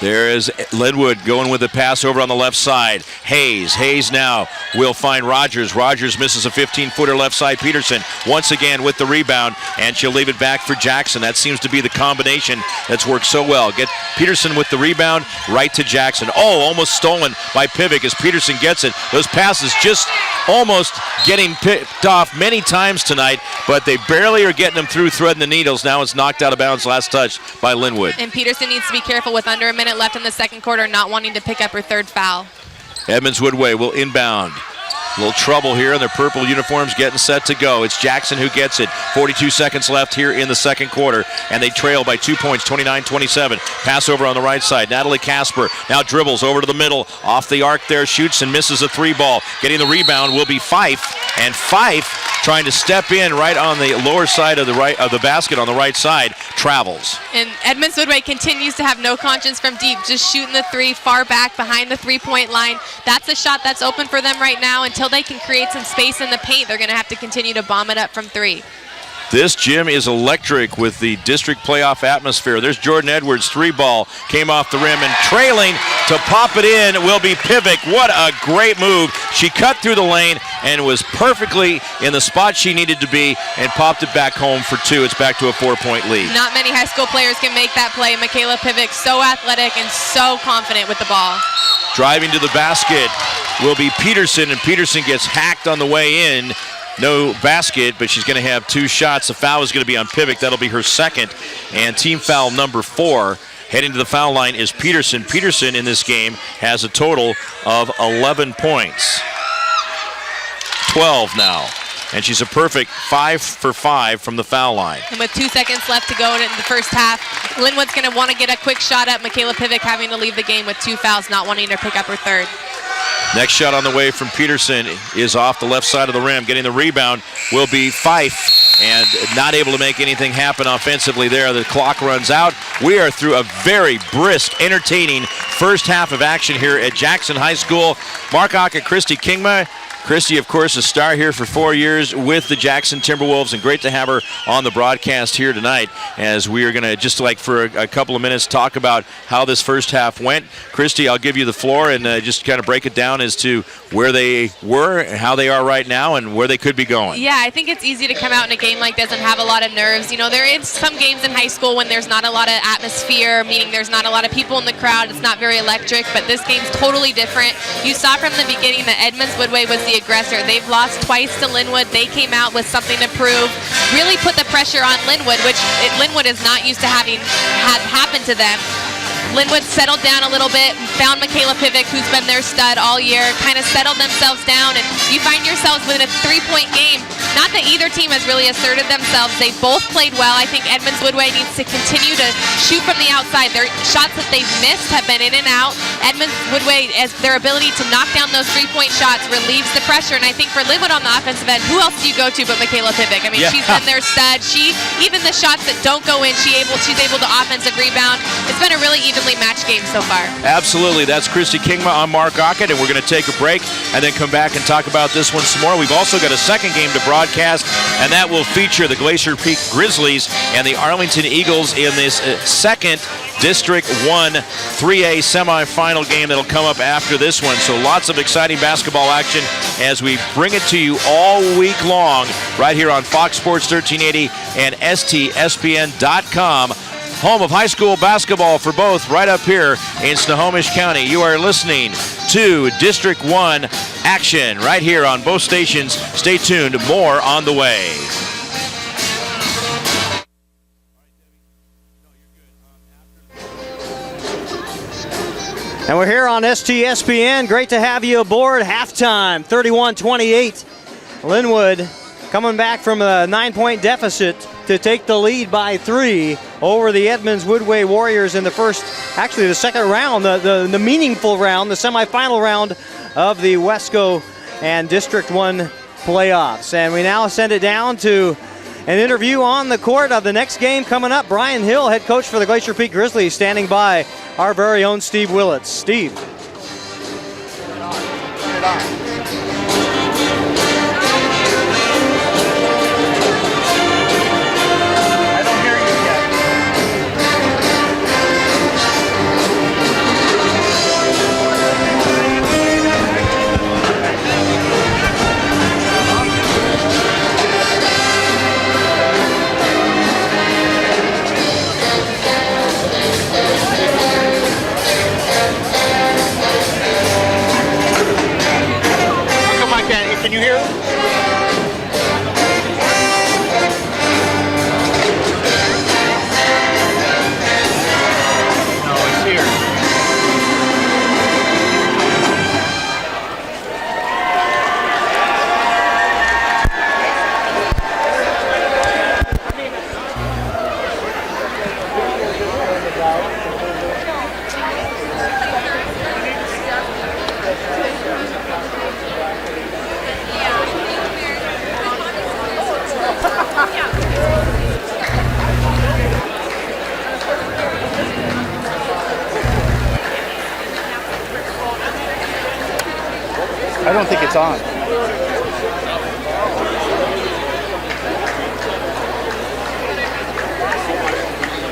There is Lynnwood going with the pass over on the left side. Hayes now will find Rogers. Rogers misses a 15-footer left side. Peterson once again with the rebound, and she'll leave it back for Jackson. That seems to be the combination that's worked so well. Get Peterson with the rebound, right to Jackson. Oh, almost stolen by Pivic as Peterson gets it. Those passes just almost getting picked off many times tonight, but they barely are getting them through threading the needles. Now it's knocked out of bounds last touch by Lynnwood. And Peterson needs to be careful with under a minute left in the second quarter, not wanting to pick up her third foul. Edmonds-Woodway will inbound. A little trouble here in their purple uniforms, getting set to go. It's Jackson who gets it. 42 seconds left here in the second quarter, and they trail by 2 points, 29-27. Pass over on the right side. Natalie Casper now dribbles over to the middle. Off the arc there, shoots and misses a 3-ball. Getting the rebound will be Fife, and Fife trying to step in right on the lower side of the basket on the right side, travels. And Edmonds-Woodway continues to have no conscience from deep, just shooting the 3 far back behind the 3-point line. That's a shot that's open for them right now. Until they can create some space in the paint, they're going to have to continue to bomb it up from 3. This gym is electric with the district playoff atmosphere. There's Jordan Edwards, 3-ball, came off the rim, and trailing to pop it in will be Pivic. What a great move. She cut through the lane and was perfectly in the spot she needed to be and popped it back home for 2. It's back to a 4-point lead. Not many high school players can make that play. Michaela Pivic, so athletic and so confident with the ball. Driving to the basket will be Peterson, and Peterson gets hacked on the way in. No basket, but she's going to have 2 shots. The foul is going to be on Pivic. That'll be her second. And team foul number 4. Heading to the foul line is Peterson. Peterson in this game has a total of 11 points. 12 now. And she's a perfect 5 for 5 from the foul line. And with 2 seconds left to go in the first half, Lynnwood's going to want to get a quick shot at Michaela Pivic, having to leave the game with 2 fouls, not wanting to pick up her third. Next shot on the way from Peterson is off the left side of the rim. Getting the rebound will be Fife, and not able to make anything happen offensively there. The clock runs out. We are through a very brisk, entertaining first half of action here at Jackson High School. Mark Ock and Christy Kingma. Christy, of course, a star here for 4 years with the Jackson Timberwolves, and great to have her on the broadcast here tonight as we are going to just for a couple of minutes talk about how this first half went. Christy, I'll give you the floor and just kind of break it down as to where they were and how they are right now and where they could be going. Yeah, I think it's easy to come out in a game like this and have a lot of nerves. You know, there is some games in high school when there's not a lot of atmosphere, meaning there's not a lot of people in the crowd. It's not very electric, but this game's totally different. You saw from the beginning that Edmonds-Woodway was the aggressor. They've lost twice to Lynnwood. They came out with something to prove, really put the pressure on Lynnwood, which Lynnwood is not used to having had happen to them. Lynnwood settled down a little bit and found Michaela Pivic, who's been their stud all year, kind of settled themselves down, and you find yourselves within a 3-point game. Not that either team has really asserted themselves. They both played well. I think Edmonds-Woodway needs to continue to shoot from the outside. Their shots that they've missed have been in and out. Edmonds-Woodway, as their ability to knock down those 3-point shots, relieves the pressure, and I think for Lynnwood on the offensive end, who else do you go to but Michaela Pivic? I mean, she's been their stud. Even the shots that don't go in, she's able to offensive rebound. It's been a really evenly matched game so far. Absolutely. That's Christy Kingma. I'm Mark Ockett, and we're going to take a break and then come back and talk about this one some more. We've also got a second game to broadcast, and that will feature the Glacier Peak Grizzlies and the Arlington Eagles in this second District 1 3A semifinal game that'll come up after this one. So lots of exciting basketball action as we bring it to you all week long right here on Fox Sports 1380 and STSPN.com. Home of high school basketball for both right up here in Snohomish County. You are listening to District 1 action right here on both stations. Stay tuned. More on the way. And we're here on STSPN. Great to have you aboard. Halftime, 31-28. Lynnwood coming back from a 9-point deficit to take the lead by 3 over the Edmonds-Woodway Warriors in the second round, the meaningful round, the semifinal round of the Wesco and District 1 playoffs. And we now send it down to an interview on the court of the next game coming up. Brian Hill, head coach for the Glacier Peak Grizzlies, standing by our very own Steve Willits. Steve. Turn it on. Can you hear it? No, it's here. I don't think it's on. It's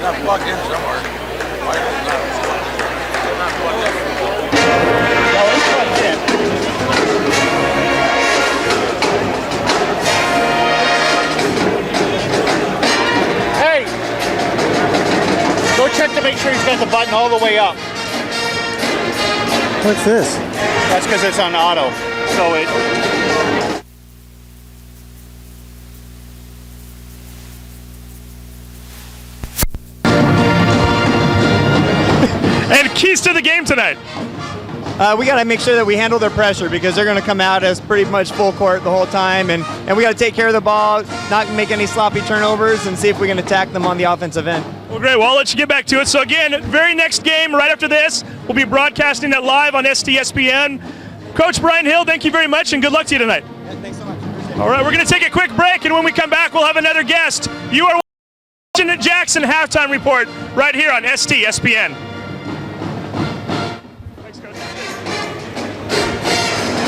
not plugged in somewhere. No, it's plugged in. Hey! Go check to make sure he's got the button all the way up. What's this? That's because it's on auto. So it. And keys to the game tonight. We got to make sure that we handle their pressure because they're going to come out as pretty much full court the whole time, and we got to take care of the ball, not make any sloppy turnovers, and see if we can attack them on the offensive end. Well, great. Well, I'll let you get back to it. So, again, very next game right after this, we'll be broadcasting it live on STSPN. Coach Brian Hill, thank you very much, and good luck to you tonight. Yeah, thanks so much. All right, we're going to take a quick break, and when we come back, we'll have another guest. You are watching the Jackson Halftime Report right here on STSPN. Thanks, Coach.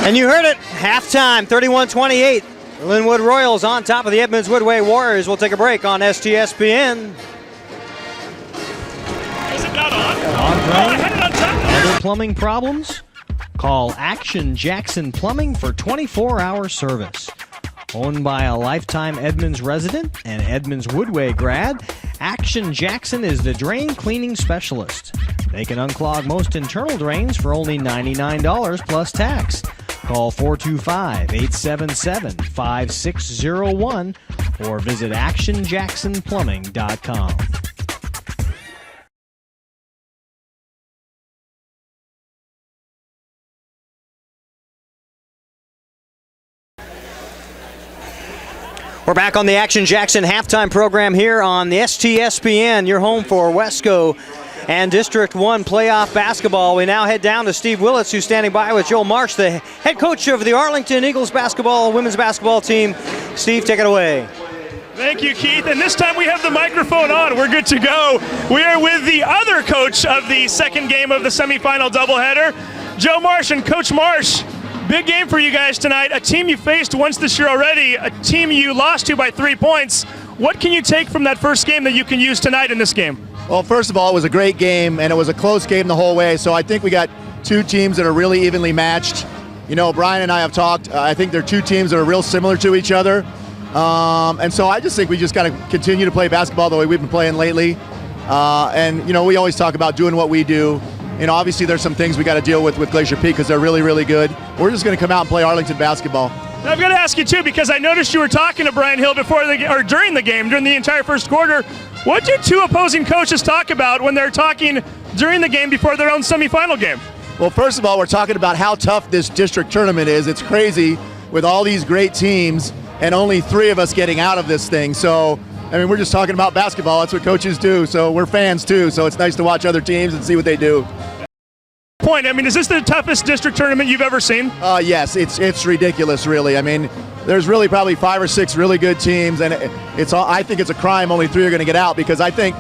And you heard it, halftime, 31-28. Lynnwood Royals on top of the Edmonds-Woodway Warriors. We'll take a break on STSPN. Is it not on? On, I had it on top. Other plumbing problems? Call Action Jackson Plumbing for 24-hour service. Owned by a lifetime Edmonds resident and Edmonds-Woodway grad, Action Jackson is the drain cleaning specialist. They can unclog most internal drains for only $99 plus tax. Call 425-877-5601 or visit actionjacksonplumbing.com. We're back on the Action Jackson halftime program here on the STSPN, your home for Wesco and District 1 playoff basketball. We now head down to Steve Willits, who's standing by with Joe Marsh, the head coach of the Arlington Eagles women's basketball team. Steve, take it away. Thank you, Keith. And this time we have the microphone on. We're good to go. We are with the other coach of the second game of the semifinal doubleheader, Joe Marsh. And Coach Marsh, big game for you guys tonight. A team you faced once this year already, a team you lost to by 3 points. What can you take from that first game that you can use tonight in this game? Well, first of all, it was a great game, and it was a close game the whole way. So I think we got two teams that are really evenly matched. You know, Brian and I have talked. I think they're two teams that are real similar to each other. And so I just think we just got to continue to play basketball the way we've been playing lately. And, you know, we always talk about doing what we do. You know, obviously there's some things we got to deal with Glacier Peak because they're really, really good. We're just going to come out and play Arlington basketball. Now, I've got to ask you, too, because I noticed you were talking to Brian Hill during the game, during the entire first quarter. What did two opposing coaches talk about when they're talking during the game before their own semifinal game? Well, first of all, we're talking about how tough this district tournament is. It's crazy with all these great teams and only 3 of us getting out of this thing. So, I mean, we're just talking about basketball. That's what coaches do. So we're fans, too. So it's nice to watch other teams and see what they do. I mean, is this the toughest district tournament you've ever seen? Yes, it's ridiculous, really. I mean, there's really probably 5 or 6 really good teams, and I think it's a crime only 3 are going to get out because I think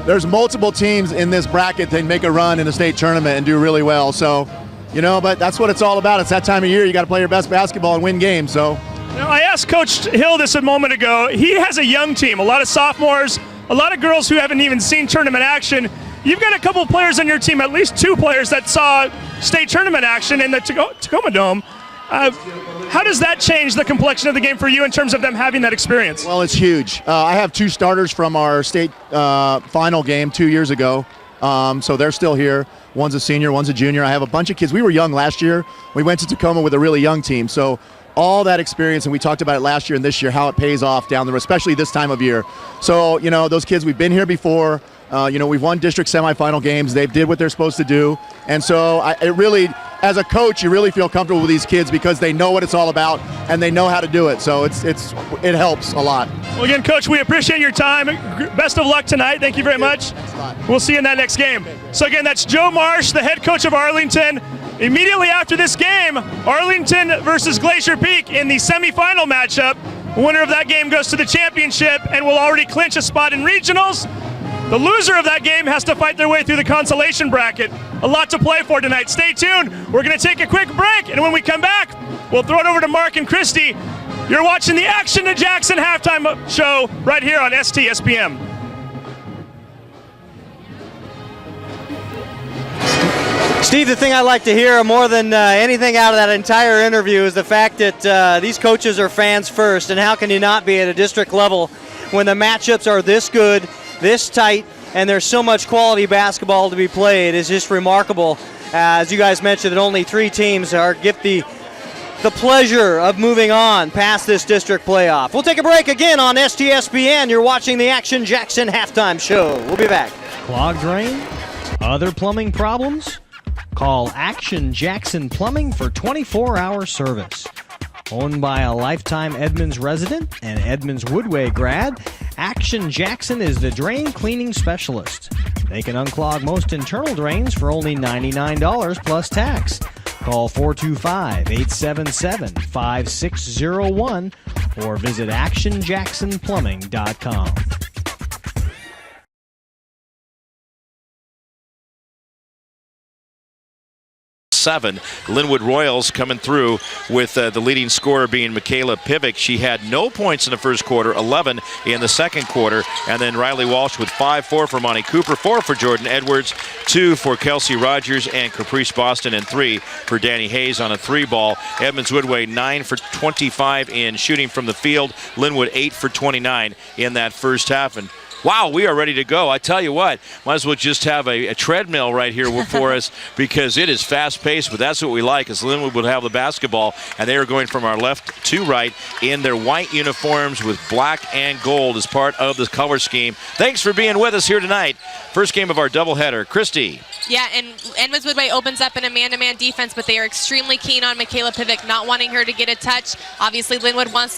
there's multiple teams in this bracket that make a run in the state tournament and do really well. So, you know, but that's what it's all about. It's that time of year. You got to play your best basketball and win games. So. Now, I asked Coach Hill this a moment ago. He has a young team, a lot of sophomores, a lot of girls who haven't even seen tournament action. You've got a couple of players on your team, at least 2 players that saw state tournament action in the Tacoma Dome. How does that change the complexion of the game for you in terms of them having that experience? Well, it's huge. I have 2 starters from our state final game 2 years ago, so they're still here. One's a senior, one's a junior. I have a bunch of kids. We were young last year. We went to Tacoma with a really young team, so all that experience, and we talked about it last year and this year, how it pays off down the road, especially this time of year. So, you know, those kids, we've been here before. You know, we've won district semifinal games. They did what they're supposed to do. And so it really, as a coach, you really feel comfortable with these kids because they know what it's all about and they know how to do it. So it helps a lot. Well, again, Coach, we appreciate your time. Best of luck tonight. Thank you very much. We'll see you in that next game. So again, that's Joe Marsh, the head coach of Arlington. Immediately after this game, Arlington versus Glacier Peak in the semifinal matchup. The winner of that game goes to the championship and will already clinch a spot in regionals. The loser of that game has to fight their way through the consolation bracket. A lot to play for tonight. Stay tuned. We're going to take a quick break, and when we come back, we'll throw it over to Mark and Christy. You're watching the Action to Jackson halftime show right here on STSPN. Steve, the thing I like to hear more than anything out of that entire interview is the fact that these coaches are fans first, and how can you not be at a district level when the matchups are this good, this tight, and there's so much quality basketball to be played. Is just remarkable. As you guys mentioned, that only 3 teams get the pleasure of moving on past this district playoff. We'll take a break again on STSPN. You're watching the Action Jackson halftime show. We'll be back. Clogged drain? Other plumbing problems? Call Action Jackson Plumbing for 24-hour service. Owned by a lifetime Edmonds resident and Edmonds-Woodway grad, Action Jackson is the drain cleaning specialist. They can unclog most internal drains for only $99 plus tax. Call 425-877-5601 or visit actionjacksonplumbing.com. Lynnwood Royals coming through with the leading scorer being Michaela Pivick. She had no points in the first quarter, 11 in the second quarter, and then Riley Walsh with 5-4 for Monty Cooper, 4 for Jordan Edwards, 2 for Kelsey Rogers and Caprice Boston, and 3 for Danny Hayes on a 3-ball. Edmonds-Woodway 9 for 25 in shooting from the field. Lynnwood 8 for 29 in that first half. And wow, we are ready to go. I tell you what, might as well just have a treadmill right here for us because it is fast-paced, but that's what we like, as Lynnwood will have the basketball, and they are going from our left to right in their white uniforms with black and gold as part of the color scheme. Thanks for being with us here tonight. First game of our doubleheader. Christy. Yeah, and Edmonds-Woodway opens up in a man-to-man defense, but they are extremely keen on Michaela Pivick, not wanting her to get a touch. Obviously, Lynnwood wants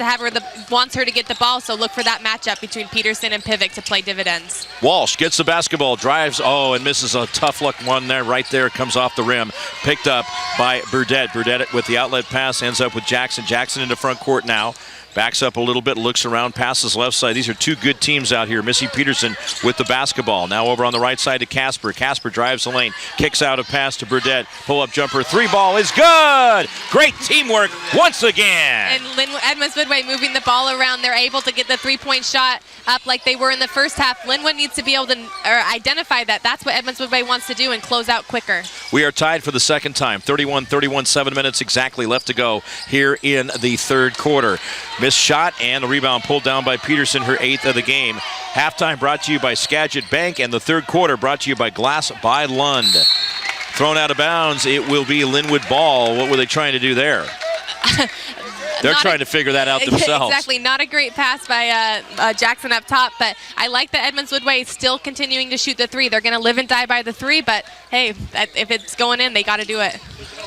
her to get the ball, so look for that matchup between Peterson and Pivick to play dividends. Walsh gets the basketball, drives, and misses a tough luck one there. Right there, comes off the rim. Picked up by Burdett. Burdett with the outlet pass ends up with Jackson. Jackson into front court now. Backs up a little bit, looks around, passes left side. These are two good teams out here. Missy Peterson with the basketball. Now over on the right side to Casper. Casper drives the lane, kicks out a pass to Burdett. Pull-up jumper, 3-ball is good! Great teamwork once again! And Edmonds-Woodway moving the ball around. They're able to get the three-point shot up like they were in the first half. Lynnwood needs to be able to identify that. That's what Edmonds-Woodway wants to do and close out quicker. We are tied for the second time. 31-31, 7 minutes exactly left to go here in the third quarter. Missed shot and the rebound pulled down by Peterson, her 8th of the game. Halftime brought to you by Skagit Bank, and the third quarter brought to you by Glass by Lund. Thrown out of bounds, it will be Lynnwood ball. What were they trying to do there? They're trying to figure that out themselves. Exactly. Not a great pass by Jackson up top, but I like that Edmonds-Woodway is still continuing to shoot the three. They're going to live and die by the three, but hey, if it's going in, they got to do it.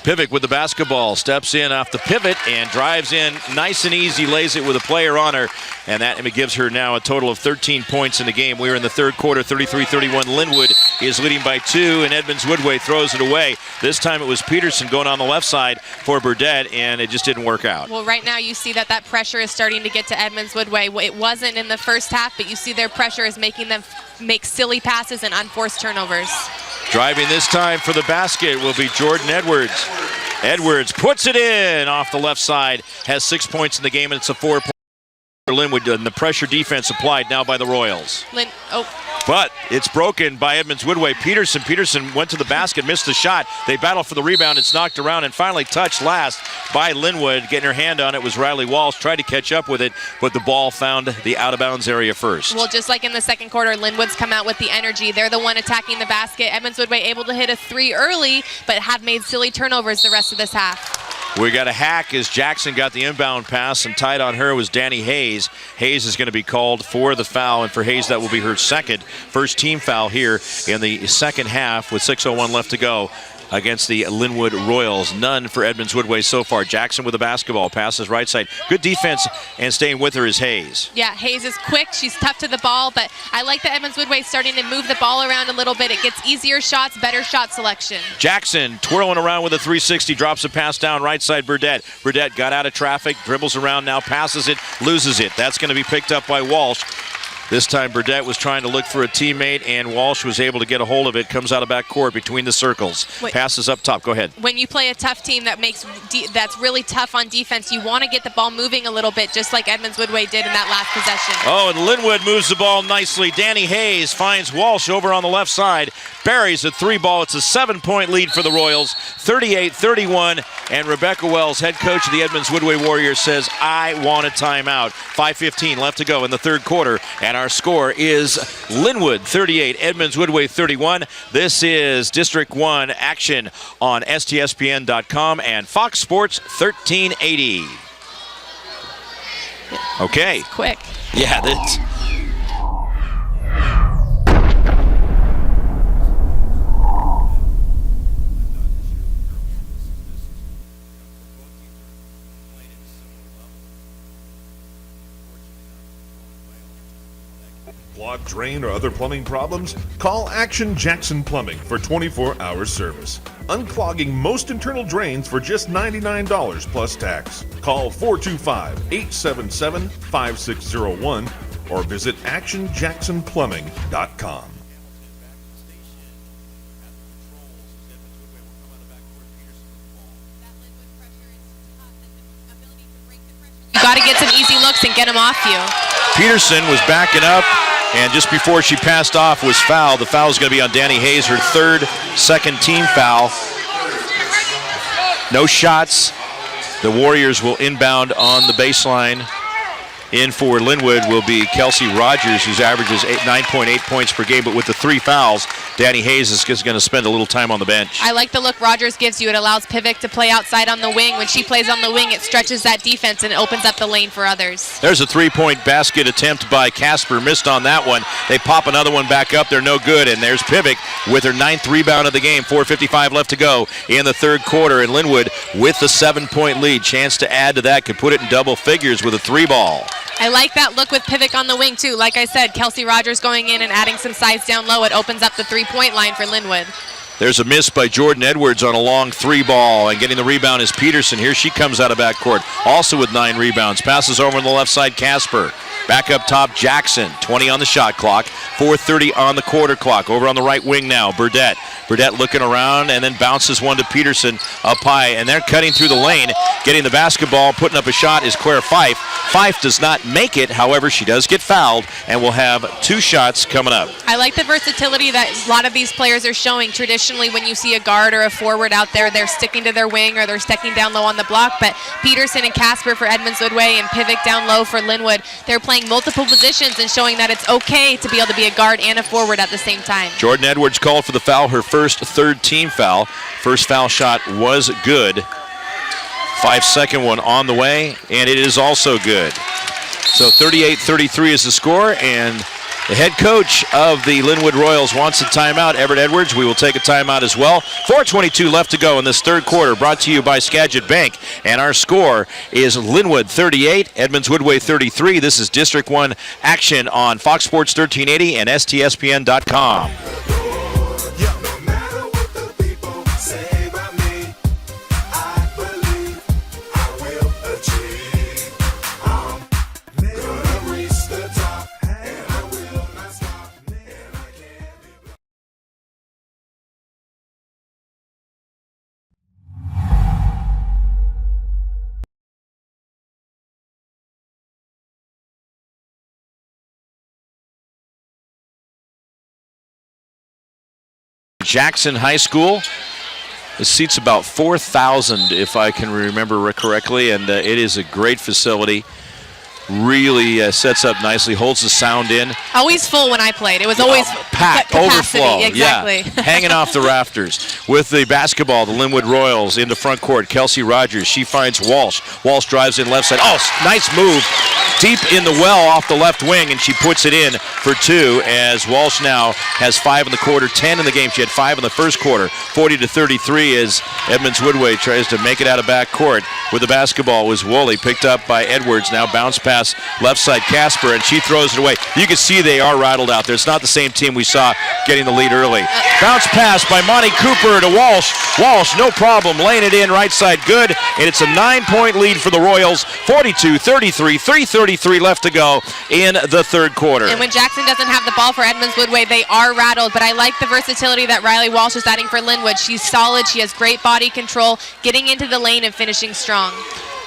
Pivick with the basketball, steps in off the pivot and drives in nice and easy, lays it with a player on her, and that gives her now a total of 13 points in the game. We are in the third quarter, 33-31. Lynnwood is leading by 2, and Edmonds-Woodway throws it away. This time it was Peterson going on the left side for Burdett, and it just didn't work out. Well, right now you see that pressure is starting to get to Edmonds-Woodway. It wasn't in the first half, but you see their pressure is making them make silly passes and unforced turnovers. Driving this time for the basket will be Jordan Edwards. Edwards puts it in off the left side, has 6 points in the game, and it's a 4-point for Lynnwood, and the pressure defense applied now by the Royals. But it's broken by Edmonds-Woodway. Peterson went to the basket, missed the shot. They battle for the rebound. It's knocked around and finally touched last by Lynnwood. Getting her hand on it was Riley Walsh. Tried to catch up with it, but the ball found the out-of-bounds area first. Well, just like in the second quarter, Lynnwood's come out with the energy. They're the one attacking the basket. Edmonds-Woodway able to hit a 3 early, but have made silly turnovers the rest of this half. We got a hack as Jackson got the inbound pass, and tied on her was Danny Hayes. Hayes is going to be called for the foul, and for Hayes that will be her first team foul here in the second half with 6:01 left to go against the Lynnwood Royals. None for Edmonds-Woodway so far. Jackson with the basketball, passes right side. Good defense, and staying with her is Hayes. Yeah, Hayes is quick. She's tough to the ball, but I like that Edmonds-Woodway starting to move the ball around a little bit. It gets easier shots, better shot selection. Jackson twirling around with a 360, drops a pass down right side Burdett. Burdett got out of traffic, dribbles around now, passes it, loses it. That's going to be picked up by Walsh. This time Burdett was trying to look for a teammate, and Walsh was able to get a hold of it. Comes out of back court between the circles. Passes up top. Go ahead. When you play a tough team that's really tough on defense, you want to get the ball moving a little bit, just like Edmonds-Woodway did in that last possession. Oh, and Lynnwood moves the ball nicely. Danny Hayes finds Walsh over on the left side. Buries a 3-ball. It's a 7-point lead for the Royals, 38-31. And Rebecca Wells, head coach of the Edmonds-Woodway Warriors, says, I want a timeout. 5:15 left to go in the third quarter. And our score is Lynnwood 38, Edmonds-Woodway 31. This is District 1 action on STSPN.com and Fox Sports 1380. Okay. That's quick. Yeah, that's... Clog, drain, or other plumbing problems? Call Action Jackson Plumbing for 24-hour service. Unclogging most internal drains for just $99 plus tax. Call 425-877-5601 or visit actionjacksonplumbing.com. You got to get some easy looks and get them off you. Peterson was backing up, and just before she passed off was fouled. The foul is going to be on Danny Hayes, her third second team foul. No shots. The Warriors will inbound on the baseline. In for Lynnwood will be Kelsey Rogers, whose averages 9.8 points per game, but with the 3 fouls, Danny Hayes is going to spend a little time on the bench. I like the look Rogers gives you. It allows Pivik to play outside on the wing. When she plays on the wing, it stretches that defense and it opens up the lane for others. There's a 3-point basket attempt by Casper. Missed on that one. They pop another one back up. They're no good, and there's Pivik with her 9th rebound of the game. 4:55 left to go in the third quarter, and Lynnwood with the 7-point lead. Chance to add to that, could put it in double figures with a 3-ball. I like that look with Pivik on the wing, too. Like I said, Kelsey Rogers going in and adding some size down low. It opens up the 3-point line for Lynnwood. There's a miss by Jordan Edwards on a long 3-ball, and getting the rebound is Peterson. Here she comes out of backcourt, also with 9 rebounds. Passes over on the left side, Casper. Back up top, Jackson. 20 on the shot clock, 4:30 on the quarter clock. Over on the right wing now, Burdett. Burdett looking around and then bounces one to Peterson up high, and they're cutting through the lane. Getting the basketball, putting up a shot is Claire Fife. Fife does not make it, however, she does get fouled, and will have 2 shots coming up. I like the versatility that a lot of these players are showing. Traditionally, when you see a guard or a forward out there, they're sticking to their wing or they're sticking down low on the block, but Peterson and Casper for Edmonds-Woodway and Pivik down low for Lynnwood, they're playing multiple positions and showing that it's okay to be able to be a guard and a forward at the same time. Jordan Edwards called for the foul, her first third-team foul. First foul shot was good. 5-second one on the way, and it is also good. So 38-33 is the score, and the head coach of the Lynnwood Royals wants a timeout. Everett Edwards, we will take a timeout as well. 4:22 left to go in this third quarter, brought to you by Skagit Bank. And our score is Lynnwood 38, Edmonds-Woodway 33. This is District 1 action on Fox Sports 1380 and STSPN.com. Jackson High School. It seats about 4,000, if I can remember correctly, and it is a great facility. Really sets up nicely, holds the sound in. Always full when I played. It was always packed, capacity. overflow. Exactly. Yeah, hanging off the rafters. With the basketball, the Lynnwood Royals into front court. Kelsey Rogers, she finds Walsh. Walsh drives in left side. Oh, nice move. Deep in the well off the left wing, and she puts it in for 2 as Walsh now has 5 in the quarter, 10 in the game. She had 5 in the first quarter. 40-33 as Edmonds-Woodway tries to make it out of back court. With the basketball was Woolley, picked up by Edwards. Now bounce pass left side Casper, and she throws it away. You can see they are rattled out there. It's not the same team we saw getting the lead early. Bounce pass by Monty Cooper to Walsh. Walsh, no problem, laying it in right side, good, and it's a 9-point lead for the Royals. 42-33, 3:33 left to go in the third quarter. And when Jackson doesn't have the ball for Edmonds-Woodway, they are rattled, but I like the versatility that Riley Walsh is adding for Lynnwood. She's solid, she has great body control, getting into the lane and finishing strong.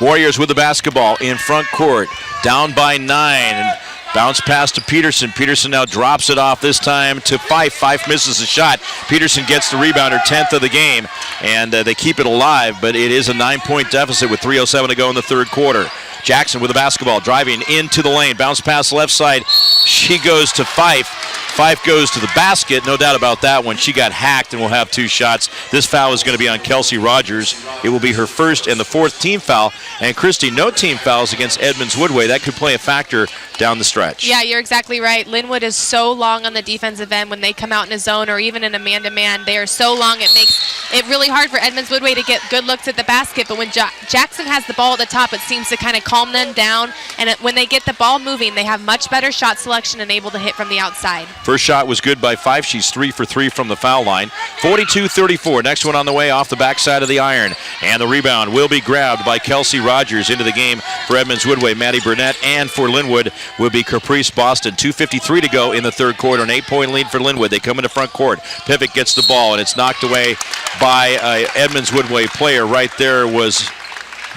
Warriors with the basketball in front court, down by 9, and bounce pass to Peterson. Peterson now drops it off, this time to Fife. Fife misses the shot. Peterson gets the rebound, her 10th of the game, and they keep it alive, but it is a 9-point deficit with 3:07 to go in the third quarter. Jackson with the basketball, driving into the lane. Bounce pass left side. She goes to Fife. Fife goes to the basket, no doubt about that one. She got hacked and will have 2 shots. This foul is going to be on Kelsey Rogers. It will be her first and the 4th team foul. And Christy, no team fouls against Edmonds-Woodway. That could play a factor down the stretch. Yeah, you're exactly right. Lynnwood is so long on the defensive end when they come out in a zone or even in a man-to-man. They are so long, it makes it really hard for Edmonds-Woodway to get good looks at the basket. But when Jackson has the ball at the top, it seems to kind of calm them down. And when they get the ball moving, they have much better shot selection and able to hit from the outside. First shot was good by Fife. She's 3 for 3 from the foul line. 42-34. Next one on the way off the backside of the iron. And the rebound will be grabbed by Kelsey Rogers into the game for Edmonds-Woodway. Maddie Burnett, and for Lynnwood will be Caprice Boston. 2:53 to go in the third quarter. An 8-point lead for Lynnwood. They come into front court. Pivot gets the ball, and it's knocked away by Edmonds-Woodway player. Right there was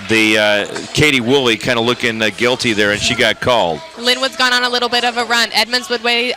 the Katie Woolley kind of looking guilty there, and she got called. Lynnwood's gone on a little bit of a run. Edmonds-Woodway's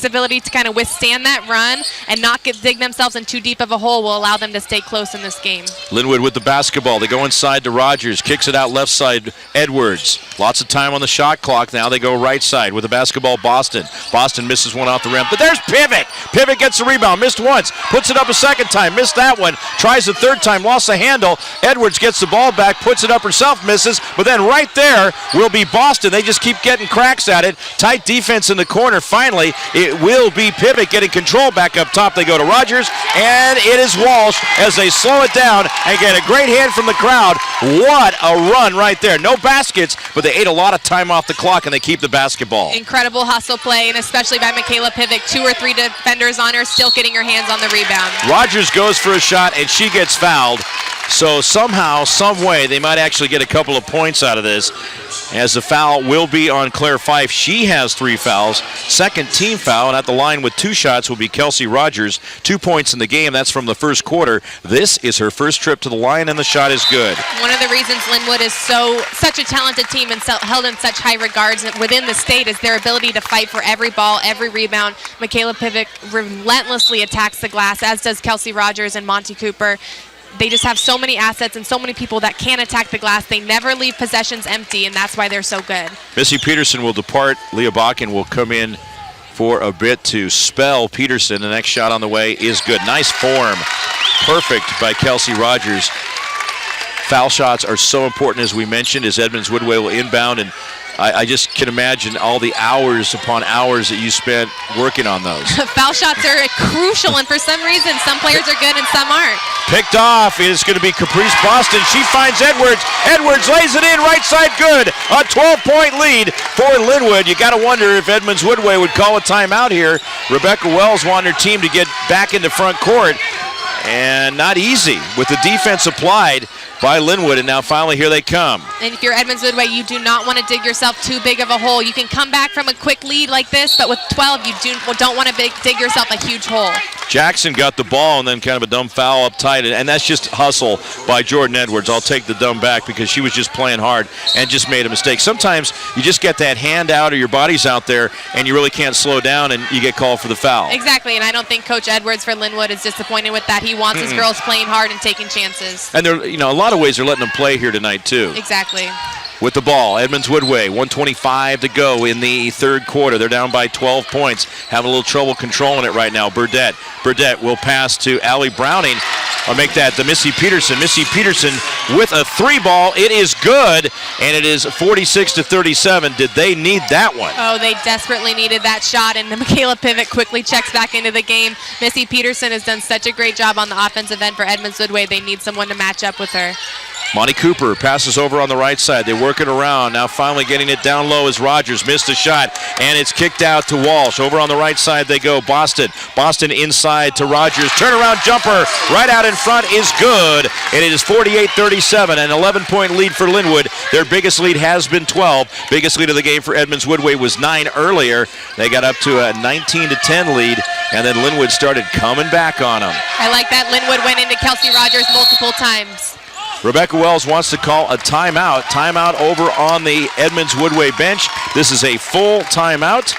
ability to kind of withstand that run and not dig themselves in too deep of a hole will allow them to stay close in this game. Lynnwood with the basketball. They go inside to Rogers. Kicks it out left side, Edwards. Lots of time on the shot clock now. They go right side with the basketball, Boston. Boston misses one off the rim, but there's Pivot. Pivot gets the rebound. Missed once. Puts it up a second time. Missed that one. Tries the third time. Lost the handle. Edwards gets the ball back. Puts it up herself. Misses. But then right there will be Boston. They just keep getting cracks at it. Tight defense in the corner. Finally, it will be Pivot getting control back up top. They go to Rogers, and it is Walsh as they slow it down and get a great hand from the crowd. What a run right there. No baskets, but they ate a lot of time off the clock, and they keep the basketball. Incredible hustle play, and especially by Michaela Pivot. 2 or 3 defenders on her, still getting her hands on the rebound. Rogers goes for a shot, and she gets fouled. So somehow, some way, they might actually get a couple of points out of this, as the foul will be on Claire Fife. She has 3 fouls. Second team foul, and at the line with 2 shots will be Kelsey Rogers. 2 points in the game. That's from the first quarter. This is her first trip to the line, and the shot is good. One of the reasons Lynnwood is such a talented team and held in such high regards within the state is their ability to fight for every ball, every rebound. Michaela Pivot relentlessly attacks the glass, as does Kelsey Rogers and Monty Cooper. They just have so many assets and so many people that can attack the glass. They never leave possessions empty, and that's why they're so good. Missy Peterson will depart. Leah Bakken will come in for a bit to spell Peterson. The next shot on the way is good. Nice form. Perfect by Kelsey Rogers. Foul shots are so important, as we mentioned, as Edmonds-Woodway will inbound, and I just can imagine all the hours upon hours that you spent working on those. Foul shots are crucial, and for some reason, some players are good and some aren't. Picked off is going to be Caprice Boston. She finds Edwards. Edwards lays it in, right side good. A 12-point lead for Lynnwood. You got to wonder if Edmonds-Woodway would call a timeout here. Rebecca Wells wanted her team to get back into front court, and not easy with the defense applied by Lynnwood, and now finally here they come. And if you're Edmonds-Woodway, you do not want to dig yourself too big of a hole. You can come back from a quick lead like this, but with 12, you don't want to dig yourself a huge hole. Jackson got the ball, and then kind of a dumb foul up tight, and that's just hustle by Jordan Edwards. I'll take the dumb back because she was just playing hard and just made a mistake. Sometimes you just get that hand out or your body's out there, and you really can't slow down, and you get called for the foul. Exactly, and I don't think Coach Edwards for Lynnwood is disappointed with that. He wants his girls playing hard and taking chances. And they're, a lot of ways they're letting them play here tonight too. Exactly. With the ball, Edmonds-Woodway, 1:25 to go in the third quarter. They're down by 12 points. Having a little trouble controlling it right now. Burdett will pass to Allie Browning. Or make that to Missy Peterson. Missy Peterson with a 3-ball. It is good, and it is 46-37. Did they need that one? Oh, they desperately needed that shot, and Michaela Pivot quickly checks back into the game. Missy Peterson has done such a great job on the offensive end for Edmonds-Woodway. They need someone to match up with her. Monty Cooper passes over on the right side. They work it around. Now finally getting it down low is Rogers. Missed a shot, and it's kicked out to Walsh. Over on the right side they go. Boston inside to Rogers. Turnaround jumper right out in front is good, and it is 48-37, an 11-point lead for Lynnwood. Their biggest lead has been 12. Biggest lead of the game for Edmonds-Woodway was 9 earlier. They got up to a 19-10 lead, and then Lynnwood started coming back on them. I like that Lynnwood went into Kelsey Rogers multiple times. Rebecca Wells wants to call a timeout. Timeout over on the Edmonds-Woodway bench. This is a full timeout.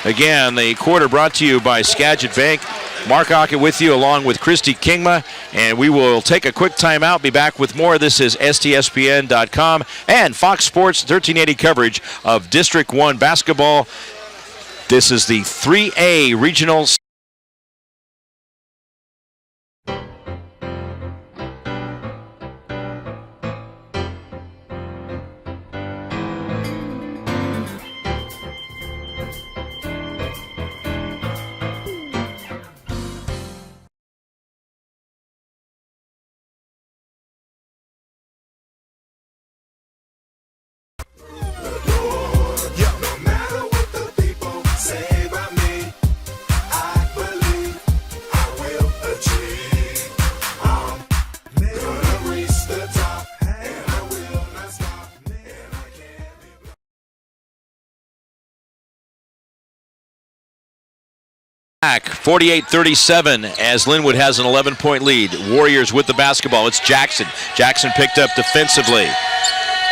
Again, the quarter brought to you by Skagit Bank. Mark Ockett with you along with Christy Kingma, and we will take a quick timeout. Be back with more. This is STSPN.com and Fox Sports 1380 coverage of District 1 basketball. This is the 3A Regional. Back 48-37 as Lynnwood has an 11-point lead. Warriors with the basketball. It's Jackson. Jackson picked up defensively.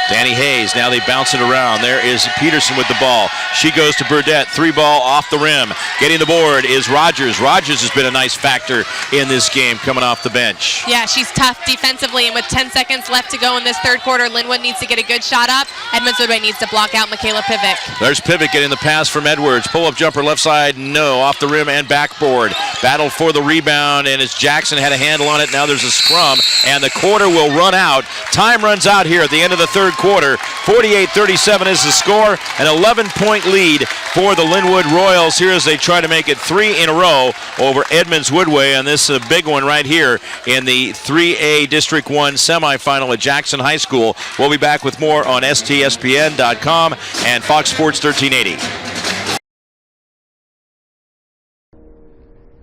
Danny Hayes, now they bounce it around. There is Peterson with the ball. She goes to Burdette, 3-ball off the rim. Getting the board is Rogers. Rogers has been a nice factor in this game coming off the bench. Yeah, she's tough defensively, and with 10 seconds left to go in this third quarter, Lynnwood needs to get a good shot up. Edmonds-Woodway needs to block out Michaela Pivic. There's Pivic getting the pass from Edwards. Pull-up jumper left side, no. Off the rim and backboard. Battle for the rebound, and as Jackson had a handle on it, now there's a scrum, and the quarter will run out. Time runs out here at the end of the third quarter. 48-37 is the score. An 11-point lead for the Lynnwood Royals here as they try to make it 3 in a row over Edmonds-Woodway, and this is a big one right here in the 3A District 1 semifinal at Jackson High School. We'll be back with more on STSPN.com and Fox Sports 1380.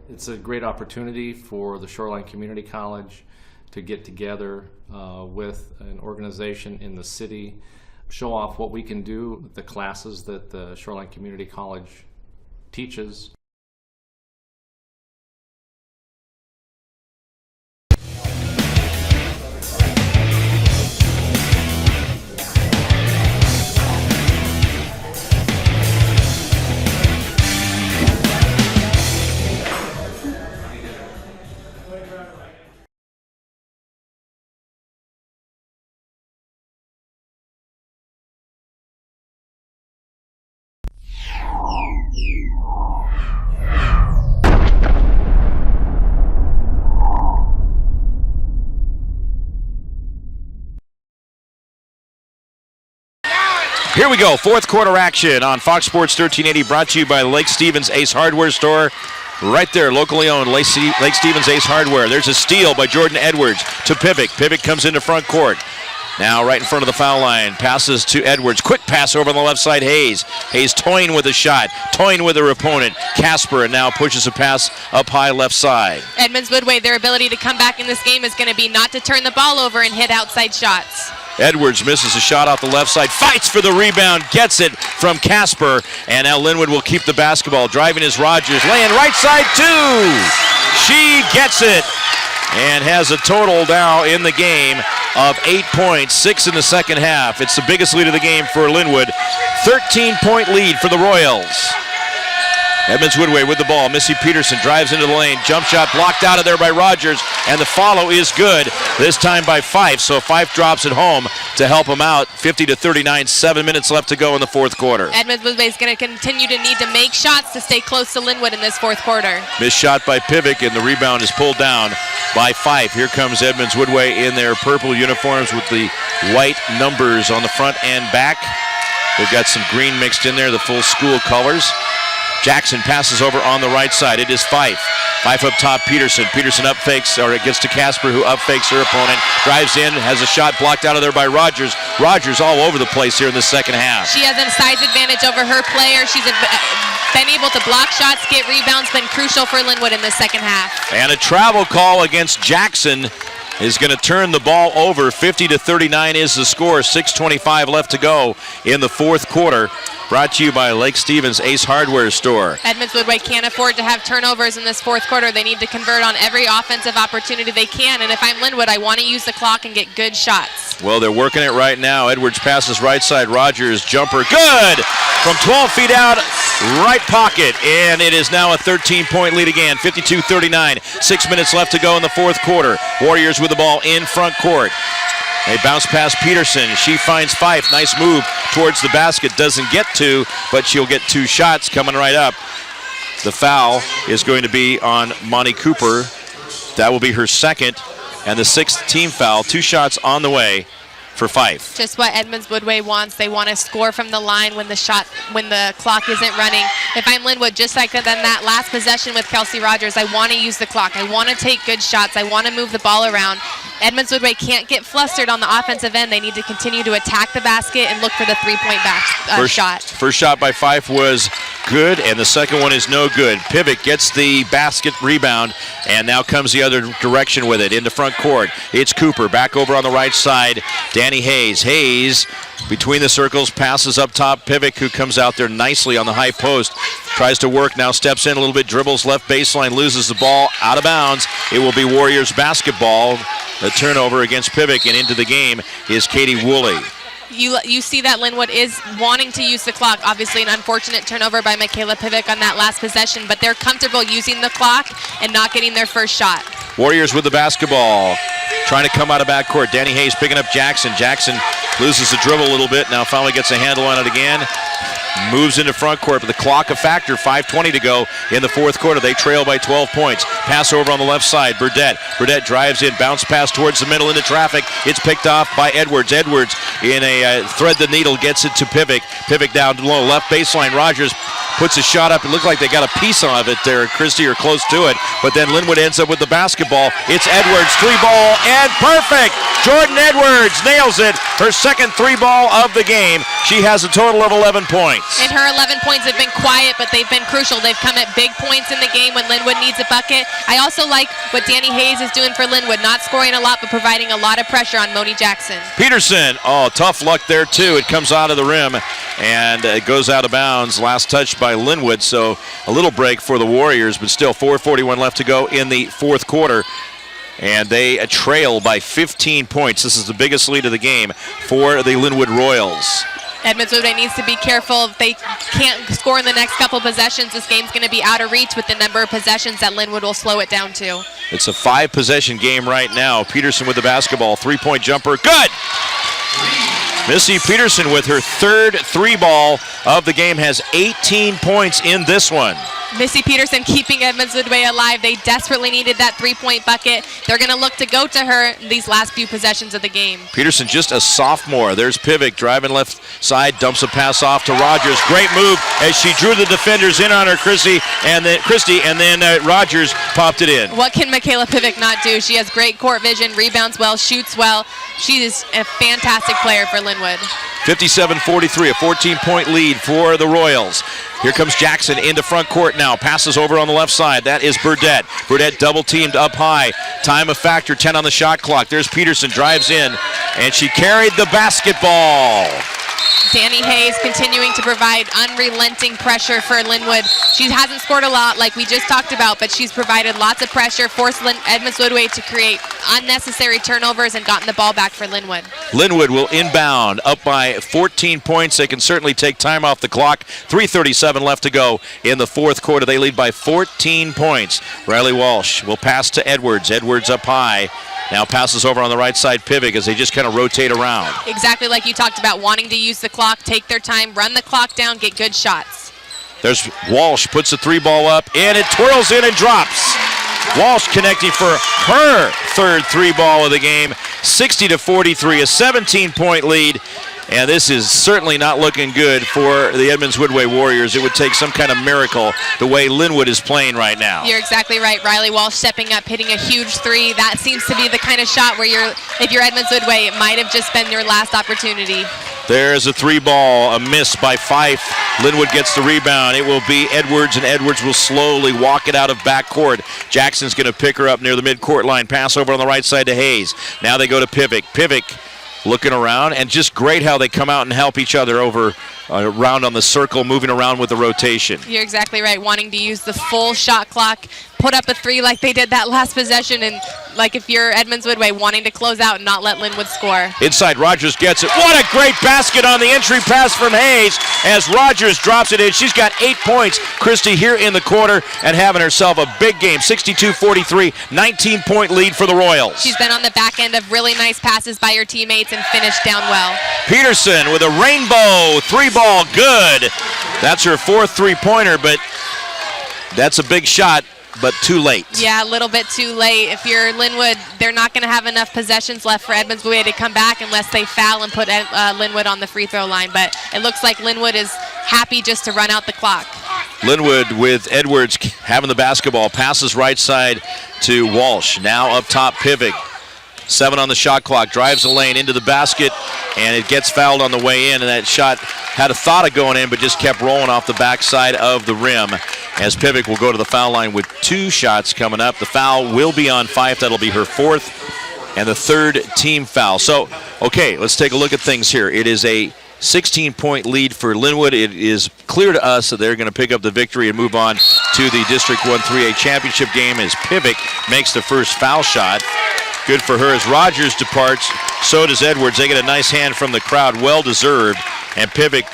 It's a great opportunity for the Shoreline Community College to get together with an organization in the city, show off what we can do, the classes that the Shoreline Community College teaches. Here we go, fourth quarter action on Fox Sports 1380, brought to you by Lake Stevens Ace Hardware Store. Right there, locally owned, Lake Stevens Ace Hardware. There's a steal by Jordan Edwards to Pivic. Pivic comes into front court. Now right in front of the foul line, passes to Edwards. Quick pass over on the left side, Hayes. Hayes toying with a shot, toying with her opponent. Casper now pushes a pass up high left side. Edmonds-Woodway, their ability to come back in this game is going to be not to turn the ball over and hit outside shots. Edwards misses a shot off the left side, fights for the rebound, gets it from Casper, and now Lynnwood will keep the basketball. Driving is Rogers, laying right side two. She gets it and has a total now in the game of 8 points, 6 in the second half. It's the biggest lead of the game for Lynnwood. 13-point lead for the Royals. Edmonds-Woodway with the ball. Missy Peterson drives into the lane. Jump shot blocked out of there by Rogers, and the follow is good, this time by Fife. So Fife drops it home to help him out. 50-39, 7 minutes left to go in the fourth quarter. Edmonds-Woodway is going to continue to need to make shots to stay close to Lynnwood in this fourth quarter. Missed shot by Pivic, and the rebound is pulled down by Fife. Here comes Edmonds-Woodway in their purple uniforms with the white numbers on the front and back. They've got some green mixed in there, the full school colors. Jackson passes over on the right side. It is Fife. Fife up top, Peterson. Peterson up fakes, or it gets to Casper, who up fakes her opponent. Drives in, has a shot blocked out of there by Rogers. Rogers all over the place here in the second half. She has a size advantage over her player. She's been able to block shots, get rebounds, been crucial for Lynnwood in the second half. And a travel call against Jackson is going to turn the ball over. 50-39 is the score. 6:25 left to go in the fourth quarter. Brought to you by Lake Stevens Ace Hardware Store. Edmonds-Woodway can't afford to have turnovers in this fourth quarter. They need to convert on every offensive opportunity they can. And if I'm Lynnwood, I want to use the clock and get good shots. Well, they're working it right now. Edwards passes right side. Rogers jumper. Good! From 12 feet out, right pocket. And it is now a 13-point lead again. 52-39. 6 minutes left to go in the fourth quarter. Warriors with the ball in front court. They bounce past Peterson. She finds Fife. Nice move towards the basket. Doesn't get to, but she'll get 2 shots coming right up. The foul is going to be on Monty Cooper. That will be her second and the 6th team foul. 2 shots on the way for Fife. Just what Edmonds-Woodway wants. They want to score from the line when the clock isn't running. If I'm Lynnwood, just like then that last possession with Kelsey Rogers, I want to use the clock. I want to take good shots. I want to move the ball around. Edmonds-Woodway can't get flustered on the offensive end. They need to continue to attack the basket and look for the three-point shot. First shot by Fife was good, and the second one is no good. Pivot gets the basket rebound, and now comes the other direction with it into front court. It's Cooper back over on the right side. Danny Hayes. Hayes between the circles, passes up top. Pivot, who comes out there nicely on the high post, tries to work, now steps in a little bit, dribbles left baseline, loses the ball, out of bounds. It will be Warriors basketball. The turnover against Pivot, and into the game is Katie Woolley. You see that Lynnwood is wanting to use the clock. Obviously an unfortunate turnover by Michaela Pivik on that last possession, but they're comfortable using the clock and not getting their first shot. Warriors with the basketball, trying to come out of backcourt. Danny Hayes picking up Jackson. Jackson loses the dribble a little bit, now finally gets a handle on it again. Moves into front court, but the clock a factor. 5:20 to go in the fourth quarter. They trail by 12 points. Pass over on the left side. Burdett drives in, bounce pass towards the middle into traffic. It's picked off by Edwards. Edwards in a thread the needle, gets it to Pivik. Pivik down low, left baseline. Rogers puts a shot up. It looked like they got a piece of it there, Christie, or close to it. But then Lynnwood ends up with the basketball. It's Edwards, 3-ball, and perfect! Jordan Edwards nails it. Her second 3-ball of the game. She has a total of 11 points. And her 11 points have been quiet, but they've been crucial. They've come at big points in the game when Lynnwood needs a bucket. I also like what Danny Hayes is doing for Lynnwood, not scoring a lot, but providing a lot of pressure on Moni Jackson. Peterson, tough luck there too. It comes out of the rim and it goes out of bounds. Last touch by Lynnwood, so a little break for the Warriors, but still 4:41 left to go in the fourth quarter. And they trail by 15 points. This is the biggest lead of the game for the Lynnwood Royals. Edmonds-Woodway needs to be careful. If they can't score in the next couple possessions, this game's going to be out of reach with the number of possessions that Lynnwood will slow it down to. It's a 5-possession game right now. Peterson with the basketball. 3-point jumper. Good! Missy Peterson with her third 3-ball of the game has 18 points in this one. Missy Peterson keeping Edmonds-Woodway alive. They desperately needed that 3-point bucket. They're going to look to go to her these last few possessions of the game. Peterson just a sophomore. There's Pivik driving left side, dumps a pass off to Rogers. Great move as she drew the defenders in on her, Christie, and then Rogers popped it in. What can Michaela Pivik not do? She has great court vision, rebounds well, shoots well. She is a fantastic player for Lynnwood. 57-43, a 14-point lead for the Royals. Here comes Jackson into front court now. Passes over on the left side. That is Burdett. Burdett double-teamed up high. Time a factor, 10 on the shot clock. There's Peterson, drives in, and she carried the basketball. Danny Hayes continuing to provide unrelenting pressure for Lynnwood. She hasn't scored a lot like we just talked about, but she's provided lots of pressure, forced Edmonds-Woodway to create unnecessary turnovers and gotten the ball back for Lynnwood. Lynnwood will inbound up by 14 points. They can certainly take time off the clock. 3:37 left to go in the fourth quarter. They lead by 14 points. Riley Walsh will pass to Edwards. Edwards up high. Now passes over on the right side, Pivik, as they just kind of rotate around. Exactly like you talked about, wanting to use the clock, take their time, run the clock down, get good shots. There's Walsh, puts the 3-ball up, and it twirls in and drops. Walsh connecting for her third 3-ball of the game. 60-43, a 17-point lead. And this is certainly not looking good for the Edmonds-Woodway Warriors. It would take some kind of miracle the way Lynnwood is playing right now. You're exactly right. Riley Walsh stepping up, hitting a huge 3. That seems to be the kind of shot where if you're Edmonds-Woodway, it might have just been your last opportunity. There's a 3-ball, a miss by Fife. Lynnwood gets the rebound. It will be Edwards, and Edwards will slowly walk it out of backcourt. Jackson's going to pick her up near the midcourt line. Pass over on the right side to Hayes. Now they go to Pivik. Pivik looking around, and just great how they come out and help each other over around on the circle, moving around with the rotation. You're exactly right, wanting to use the full shot clock, put up a 3 like they did that last possession, and like if you're Edmonds-Woodway wanting to close out and not let Lynnwood score. Inside, Rogers gets it. What a great basket on the entry pass from Hayes as Rogers drops it in. She's got 8 points, Christy, here in the quarter, and having herself a big game. 62-43, 19-point lead for the Royals. She's been on the back end of really nice passes by her teammates and finished down well. Peterson with a rainbow 3-ball, good. That's her 4th 3-pointer, but that's a big shot, but too late. Yeah, a little bit too late. If you're Lynnwood, they're not going to have enough possessions left for Edmonds-Woodway to come back unless they foul and put Lynnwood on the free throw line. But it looks like Lynnwood is happy just to run out the clock. Lynnwood with Edwards having the basketball. Passes right side to Walsh. Now up top, Pivik. 7 on the shot clock. Drives the lane into the basket, and it gets fouled on the way in. And that shot had a thought of going in, but just kept rolling off the backside of the rim. As Pivik will go to the foul line with 2 shots coming up. The foul will be on Fife. That'll be her 4th and the 3rd team foul. So, okay, let's take a look at things here. It is a 16-point lead for Lynnwood. It is clear to us that they're going to pick up the victory and move on to the District 1 3A championship game as Pivik makes the first foul shot. Good for her. As Rogers departs, so does Edwards. They get a nice hand from the crowd, well-deserved. And Pivik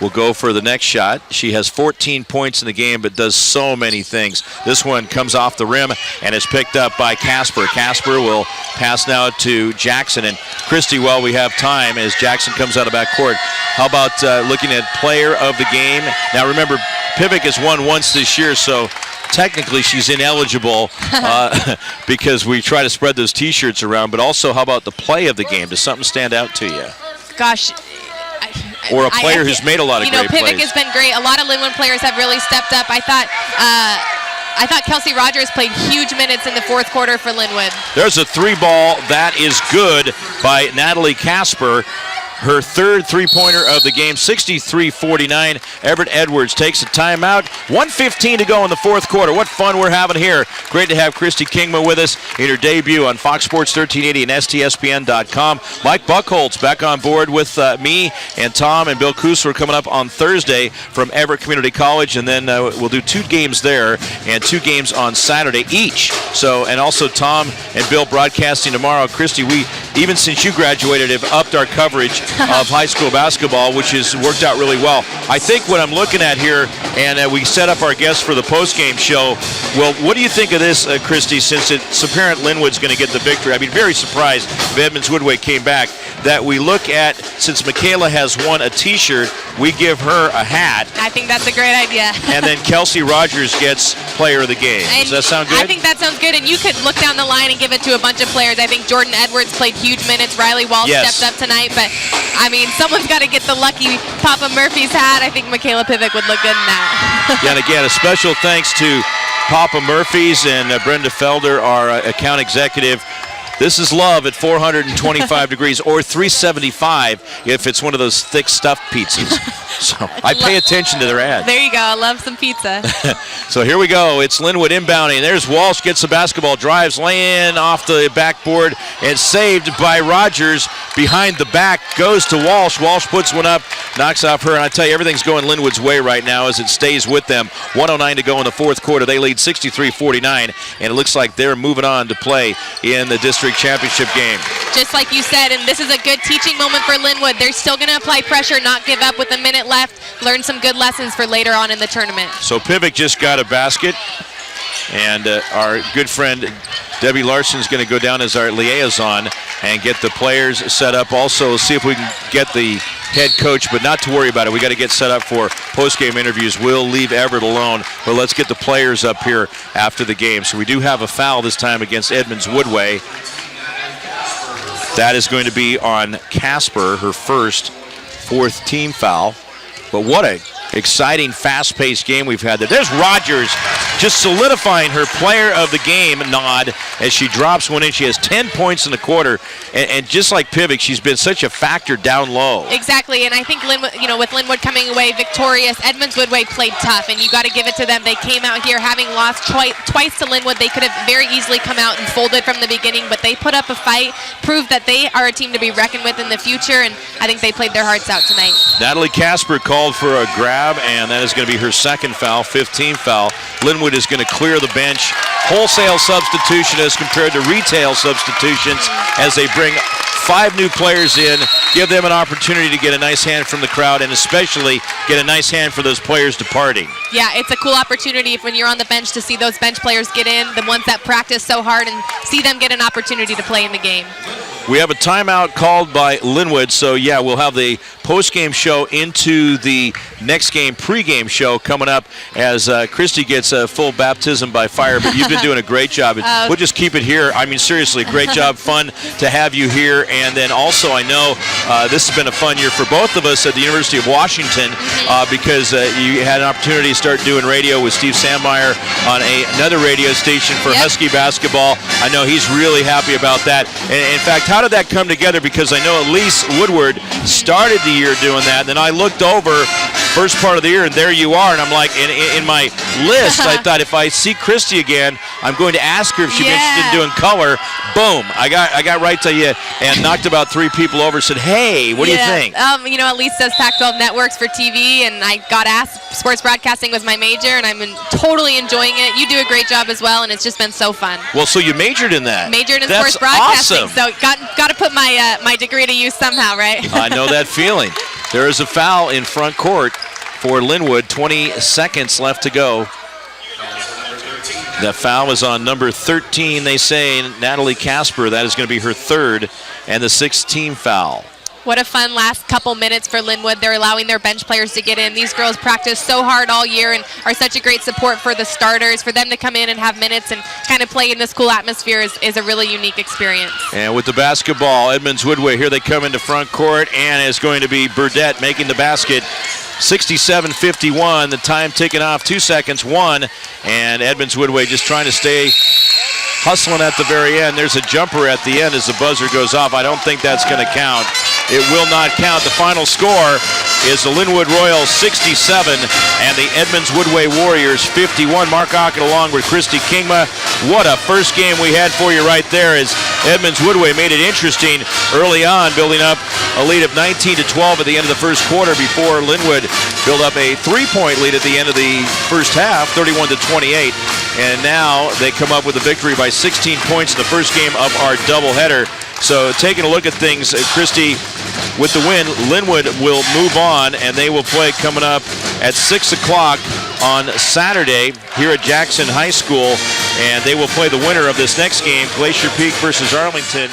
will go for the next shot. She has 14 points in the game, but does so many things. This one comes off the rim and is picked up by Casper. Casper will pass now to Jackson. And Christy, while we have time, as Jackson comes out of backcourt, how about looking at player of the game? Now remember, Pivik has won once this year, so technically she's ineligible because we try to spread those T-shirts around. But also, how about the play of the game? Does something stand out to you? Gosh. Or a player who's made a lot of great plays. Pivik has been great. A lot of Lynnwood players have really stepped up. I thought Kelsey Rogers played huge minutes in the 4th quarter for Lynnwood. There's a 3-ball that is good by Natalie Casper. Her 3rd 3-pointer of the game, 63-49. Everett Edwards takes a timeout. 1:15 to go in the 4th quarter. What fun we're having here. Great to have Christy Kingma with us in her debut on Fox Sports 1380 and STSPN.com. Mike Buchholz back on board with me and Tom and Bill Kusler coming up on Thursday from Everett Community College, and then we'll do 2 games there and 2 games on Saturday each. So, and also Tom and Bill broadcasting tomorrow. Christy, we, even since you graduated, have upped our coverage of high school basketball, which has worked out really well. I think what I'm looking at here, and we set up our guests for the post-game show. Well, what do you think of this, Christy, since it's apparent Lynnwood's going to get the victory? I'd be very surprised if Edmonds-Woodway came back, that we look at, since Michaela has won a T-shirt, we give her a hat. I think that's a great idea. And then Kelsey Rogers gets player of the game. Does that sound good? I think that sounds good, and you could look down the line and give it to a bunch of players. I think Jordan Edwards played huge minutes. Riley Walsh stepped up tonight, but I mean, someone's got to get the lucky Papa Murphy's hat. I think Michaela Pivik would look good in that. Yeah, and again, a special thanks to Papa Murphy's and Brenda Felder, our account executive. This is love at 425 degrees, or 375 if it's one of those thick stuffed pizzas. So I pay attention to their ads. There you go. I love some pizza. So here we go. It's Lynnwood inbounding. There's Walsh, gets the basketball, drives lane off the backboard, and saved by Rogers. Behind the back, goes to Walsh. Walsh puts one up, knocks off her. And I tell you, everything's going Lynnwood's way right now as it stays with them. 1:09 to go in the 4th quarter. They lead 63-49, and it looks like they're moving on to play in the district championship game. Just like you said, and this is a good teaching moment for Lynnwood. They're still going to apply pressure, not give up with a minute left, learn some good lessons for later on in the tournament. So Pivik just got a basket, and our good friend Debbie Larson's going to go down as our liaison and get the players set up. Also, see if we can get the head coach, but not to worry about it. We got to get set up for post-game interviews. We'll leave Everett alone, but let's get the players up here after the game. So we do have a foul this time against Edmonds-Woodway. That is going to be on Casper, her first 4th team foul. But what a exciting, fast-paced game we've had there. There's Rogers just solidifying her player of the game nod as she drops one in. She has 10 points in the quarter, and just like Pivik, she's been such a factor down low. Exactly, and I think Lynnwood, with Lynnwood coming away victorious, Edmonds-Woodway played tough, and you got to give it to them. They came out here having lost twice to Lynnwood. They could have very easily come out and folded from the beginning, but they put up a fight, proved that they are a team to be reckoned with in the future, and I think they played their hearts out tonight. Natalie Casper called for a grab, and that is going to be her second foul, 15th foul. Lynnwood Lynnwood is going to clear the bench. Wholesale substitution as compared to retail substitutions as they bring 5 new players in, give them an opportunity to get a nice hand from the crowd and especially get a nice hand for those players departing. Yeah, it's a cool opportunity when you're on the bench to see those bench players get in, the ones that practice so hard, and see them get an opportunity to play in the game. We have a timeout called by Lynnwood, so yeah, we'll have the post-game show into the next game, pre-game show coming up as Christy gets a full baptism by fire, but you've been doing a great job. We'll just keep it here. I mean, seriously, great job, fun to have you here, and then also I know this has been a fun year for both of us at the University of Washington because you had an opportunity to start doing radio with Steve Sandmeyer on another radio station for Husky basketball. I know he's really happy about that. And in fact, how did that come together? Because I know Elise Woodward started the year doing that, and then I looked over first part of the year, and there you are, and I'm like, in my list, I thought if I see Christy again, I'm going to ask her if she'd be interested in doing color. Boom, I got right to you and knocked about 3 people over, said, hey, what do you think? You know, Elise does Pac-12 networks for TV, and I got asked, sports broadcasting was my major, and I'm totally enjoying it. You do a great job as well, and it's just been so fun. Well, so you majored in that. Majored in That's sports broadcasting, awesome. so got to put my degree to use somehow, right? I know that feeling. There is a foul in front court for Lynnwood. 20 seconds left to go. That foul is on number 13, they say, Natalie Casper. That is going to be her 3rd and the 6th team foul. What a fun last couple minutes for Lynnwood. They're allowing their bench players to get in. These girls practice so hard all year and are such a great support for the starters. For them to come in and have minutes and kind of play in this cool atmosphere is a really unique experience. And with the basketball, Edmonds-Woodway, here they come into front court, and it's going to be Burdette making the basket. 67-51, the time ticking off, 2 seconds, 1, and Edmonds-Woodway just trying to stay hustling at the very end. There's a jumper at the end as the buzzer goes off. I don't think that's going to count. It will not count. The final score is the Lynnwood Royals 67 and the Edmonds-Woodway Warriors 51. Mark Ockett along with Christy Kingma. What a first game we had for you right there as Edmonds-Woodway made it interesting early on, building up a lead of 19-12 at the end of the first quarter before Lynnwood built up a 3-point lead at the end of the first half, 31-28. And now they come up with a victory by 16 points in the first game of our doubleheader. So taking a look at things, Christy, with the win, Lynnwood will move on, and they will play coming up at 6 o'clock on Saturday here at Jackson High School, and they will play the winner of this next game, Glacier Peak versus Arlington.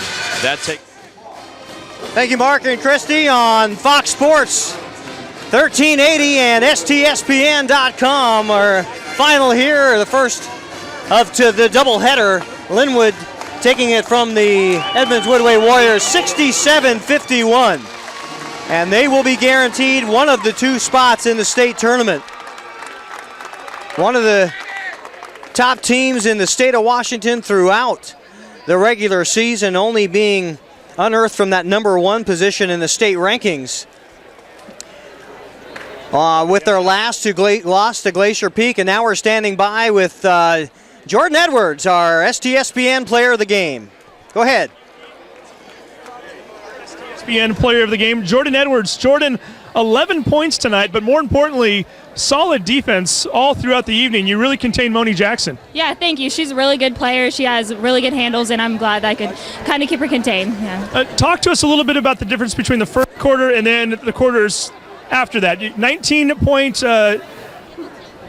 Thank you, Mark and Christy, on Fox Sports 1380 and STSPN.com. Our final here, the first of the doubleheader. Lynnwood taking it from the Edmonds-Woodway Warriors 67-51. And they will be guaranteed one of the 2 spots in the state tournament. One of the top teams in the state of Washington throughout the regular season, only being unearthed from that number 1 position in the state rankings. With their loss to Glacier Peak, and now we're standing by with Jordan Edwards, our STSPN player of the game. Go ahead. STSPN player of the game, Jordan Edwards. Jordan, 11 points tonight, but more importantly, solid defense all throughout the evening. You really contained Moni Jackson. Yeah, thank you. She's a really good player. She has really good handles, and I'm glad that I could kind of keep her contained. Yeah. Talk to us a little bit about the difference between the first quarter and then the quarters after that. 19-point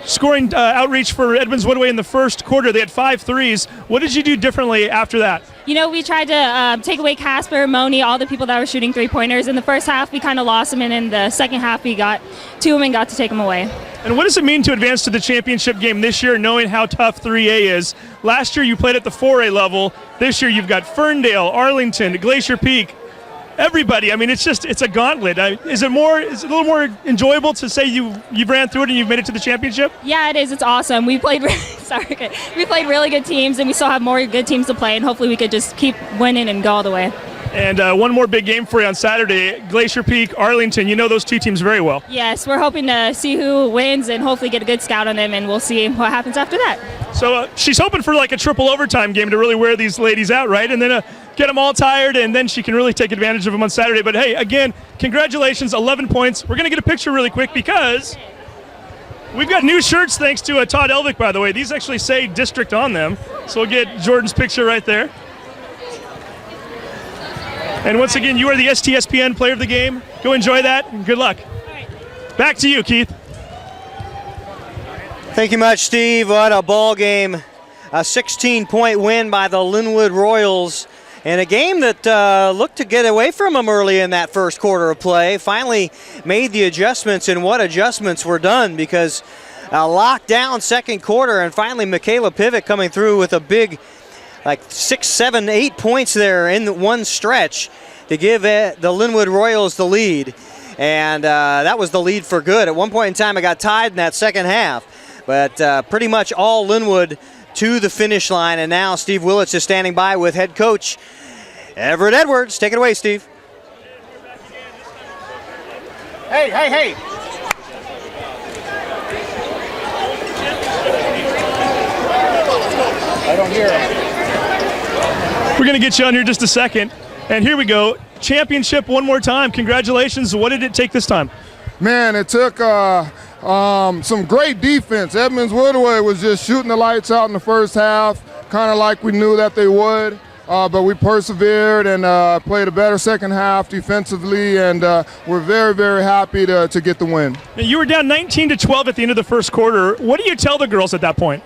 scoring outreach for Edmonds-Woodway in the first quarter. They had 5 threes. What did you do differently after that? You know, we tried to take away Casper, Moni, all the people that were shooting 3-pointers. In the first half, we kind of lost them, and in the second half, we got to them and got to take them away. And what does it mean to advance to the championship game this year, knowing how tough 3A is? Last year, you played at the 4A level. This year, you've got Ferndale, Arlington, Glacier Peak. Everybody, I mean, it's a gauntlet. Is it a little more enjoyable to say you've ran through it and you've made it to the championship? Yeah, it is. It's awesome. We played really good teams, and we still have more good teams to play, and hopefully we could just keep winning and go all the way. And one more big game for you on Saturday, Glacier Peak, Arlington. You know those 2 teams very well. Yes, we're hoping to see who wins and hopefully get a good scout on them, and we'll see what happens after that. So she's hoping for like a triple overtime game to really wear these ladies out, right? And then get them all tired, and then she can really take advantage of them on Saturday. But hey, again, congratulations, 11 points. We're going to get a picture really quick because We've got new shirts thanks to Todd Elvick, by the way. These actually say district on them. So we'll get Jordan's picture right there. And once again, you are the STSPN player of the game. Go enjoy that, and good luck. Back to you, Keith. Thank you much, Steve. What a ball game. A 16-point win by the Lynnwood Royals. And a game that looked to get away from them early in that first quarter of play. Finally made the adjustments, and what adjustments were done, because a lockdown second quarter, and finally Michaela Pivot coming through with a big, like 6, 7, 8 points there in one stretch to give the Lynnwood Royals the lead. And that was the lead for good. At one point in time, it got tied in that second half. But pretty much all Lynnwood to the finish line, and now Steve Willits is standing by with head coach Everett Edwards. Take it away, Steve. Hey. I don't hear him. We're going to get you on here just a second. And here we go. Championship one more time. Congratulations. What did it take this time? Man, it took some great defense. Edmonds-Woodway was just shooting the lights out in the first half, kind of like we knew that they would. But we persevered and played a better second half defensively, and we're very, very happy to get the win. Now, you were down 19-12 at the end of the first quarter. What do you tell the girls at that point?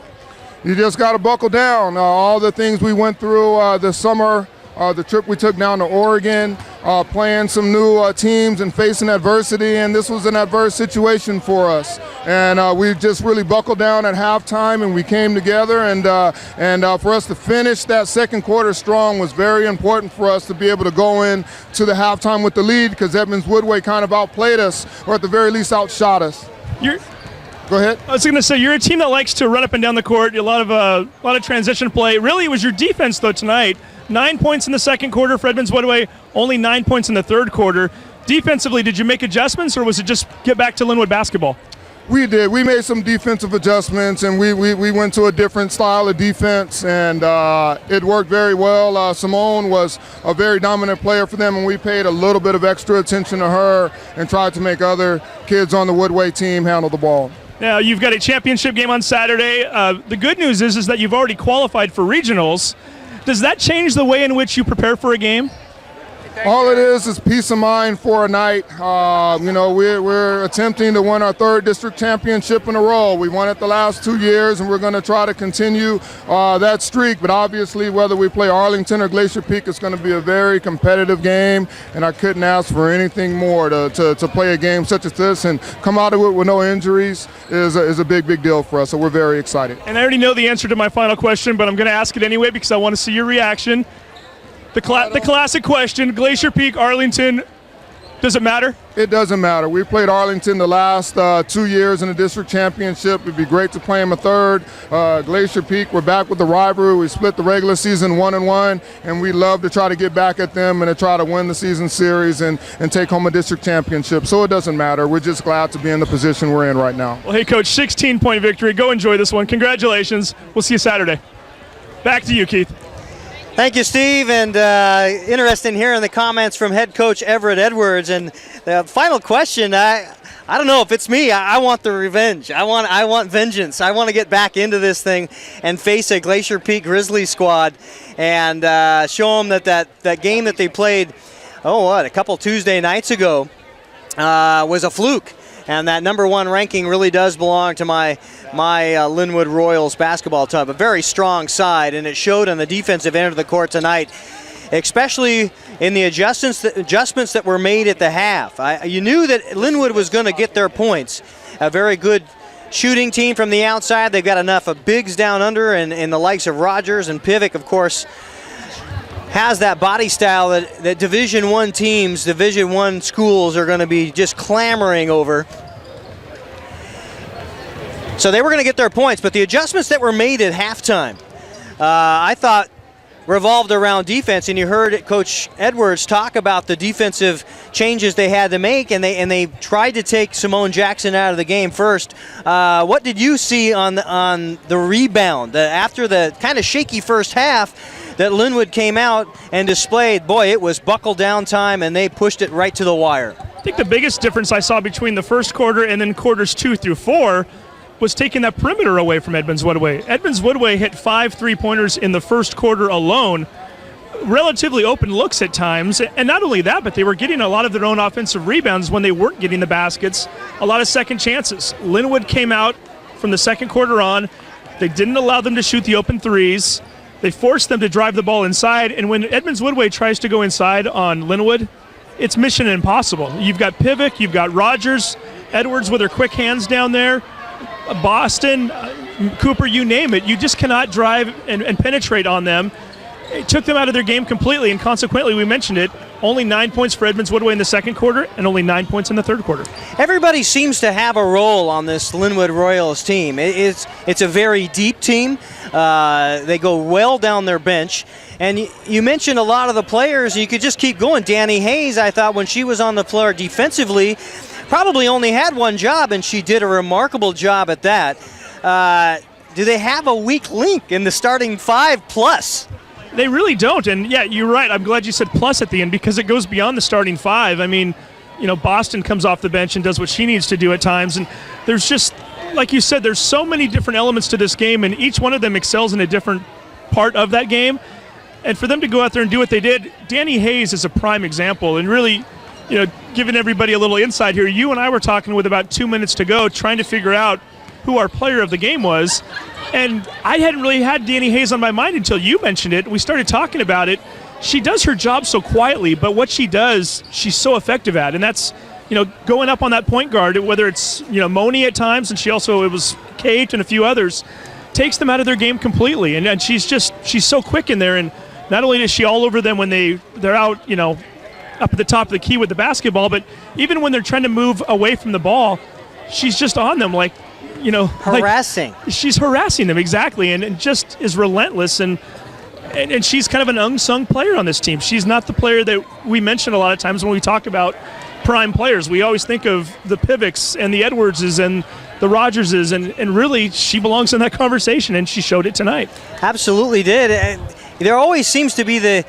You just got to buckle down. All the things we went through this summer, the trip we took down to Oregon, playing some new teams and facing adversity, and this was an adverse situation for us. And we just really buckled down at halftime, and we came together, and for us to finish that second quarter strong was very important for us to be able to go in to the halftime with the lead, because Edmonds-Woodway kind of outplayed us, or at the very least outshot us. Go ahead. I was going to say, you're a team that likes to run up and down the court, a lot of transition play. Really, it was your defense, though, tonight. 9 points in the second quarter for Edmonds-Woodway, only 9 points in the third quarter. Defensively, did you make adjustments, or was it just get back to Lynnwood basketball? We did. We made some defensive adjustments, and we went to a different style of defense, and it worked very well. Simone was a very dominant player for them, and we paid a little bit of extra attention to her and tried to make other kids on the Woodway team handle the ball. Now, you've got a championship game on Saturday. The good news is that you've already qualified for regionals. Does that change the way in which you prepare for a game? All it is peace of mind for a night. We're attempting to win our third district championship in a row. We won it the last 2 years, and we're going to try to continue that streak. But obviously, whether we play Arlington or Glacier Peak, it's going to be a very competitive game, and I couldn't ask for anything more to play a game such as this and come out of it with no injuries is a big, big deal for us. So we're very excited. And I already know the answer to my final question, but I'm going to ask it anyway because I want to see your reaction. The classic question, Glacier Peak, Arlington, does it matter? It doesn't matter. We played Arlington the last 2 years in the district championship. It'd be great to play them a third. Glacier Peak, we're back with the rivalry. We split the regular season 1-1, and we love to try to get back at them and to try to win the season series and take home a district championship. So it doesn't matter. We're just glad to be in the position we're in right now. Well, hey, Coach, 16-point victory. Go enjoy this one. Congratulations. We'll see you Saturday. Back to you, Keith. Thank you, Steve, and interesting hearing the comments from head coach Everett Edwards. And the final question, I don't know if it's me. I want the revenge. I want vengeance. I want to get back into this thing and face a Glacier Peak Grizzly squad and show them that game that they played, a couple Tuesday nights ago was a fluke. And that number one ranking really does belong to my Lynnwood Royals basketball team. A very strong side, and it showed on the defensive end of the court tonight, especially in the adjustments that were made at the half. You knew that Lynnwood was going to get their points. A very good shooting team from the outside. They've got enough of bigs down under, and the likes of Rogers and Pivic, of course, has that body style that Division I teams, Division I schools are going to be just clamoring over. So they were going to get their points, but the adjustments that were made at halftime, I thought revolved around defense, and you heard Coach Edwards talk about the defensive changes they had to make, and they tried to take Simone Jackson out of the game first. What did you see on the rebound after the kind of shaky first half that Lynnwood came out and displayed? Boy, it was buckle down time, and they pushed it right to the wire. I think the biggest difference I saw between the first quarter and then quarters 2 through 4 was taking that perimeter away from Edmonds-Woodway. Edmonds-Woodway hit 5 3-pointers in the first quarter alone. Relatively open looks at times, and not only that, but they were getting a lot of their own offensive rebounds when they weren't getting the baskets, a lot of second chances. Lynnwood came out from the second quarter on. They didn't allow them to shoot the open threes. They forced them to drive the ball inside, and when Edmonds-Woodway tries to go inside on Lynnwood, it's mission impossible. You've got Pivic, you've got Rogers, Edwards with her quick hands down there, Boston, Cooper, you name it. You just cannot drive and penetrate on them. It took them out of their game completely, and consequently, we mentioned it, only 9 points for Edmonds-Woodway in the second quarter and only 9 points in the third quarter. Everybody seems to have a role on this Lynnwood Royals team. It's a very deep team. They go well down their bench. And you mentioned a lot of the players. You could just keep going. Danny Hayes, I thought when she was on the floor defensively, probably only had one job, and she did a remarkable job at that. Do they have a weak link in the starting 5 plus? They really don't, and yeah, you're right. I'm glad you said plus at the end because it goes beyond the starting 5. I mean, Boston comes off the bench and does what she needs to do at times, and there's just, like you said, there's so many different elements to this game, and each one of them excels in a different part of that game. And for them to go out there and do what they did, Danny Hayes is a prime example, and really, giving everybody a little insight here, you and I were talking with about 2 minutes to go, trying to figure out who our player of the game was. And I hadn't really had Danny Hayes on my mind until you mentioned it. We started talking about it. She does her job so quietly, but what she does, she's so effective at. And that's, going up on that point guard, whether it's, Moni at times, and it was Kate and a few others, takes them out of their game completely. And she's so quick in there. And not only is she all over them when they're out, up at the top of the key with the basketball, but even when they're trying to move away from the ball, she's just on them like, harassing. She's harassing them, exactly, and just is relentless, and she's kind of an unsung player on this team. She's not the player that we mention a lot of times when we talk about prime players. We always think of the Pivics and the Edwardses and the Rogerses, and really she belongs in that conversation, and she showed it tonight. Absolutely did. And there always seems to be the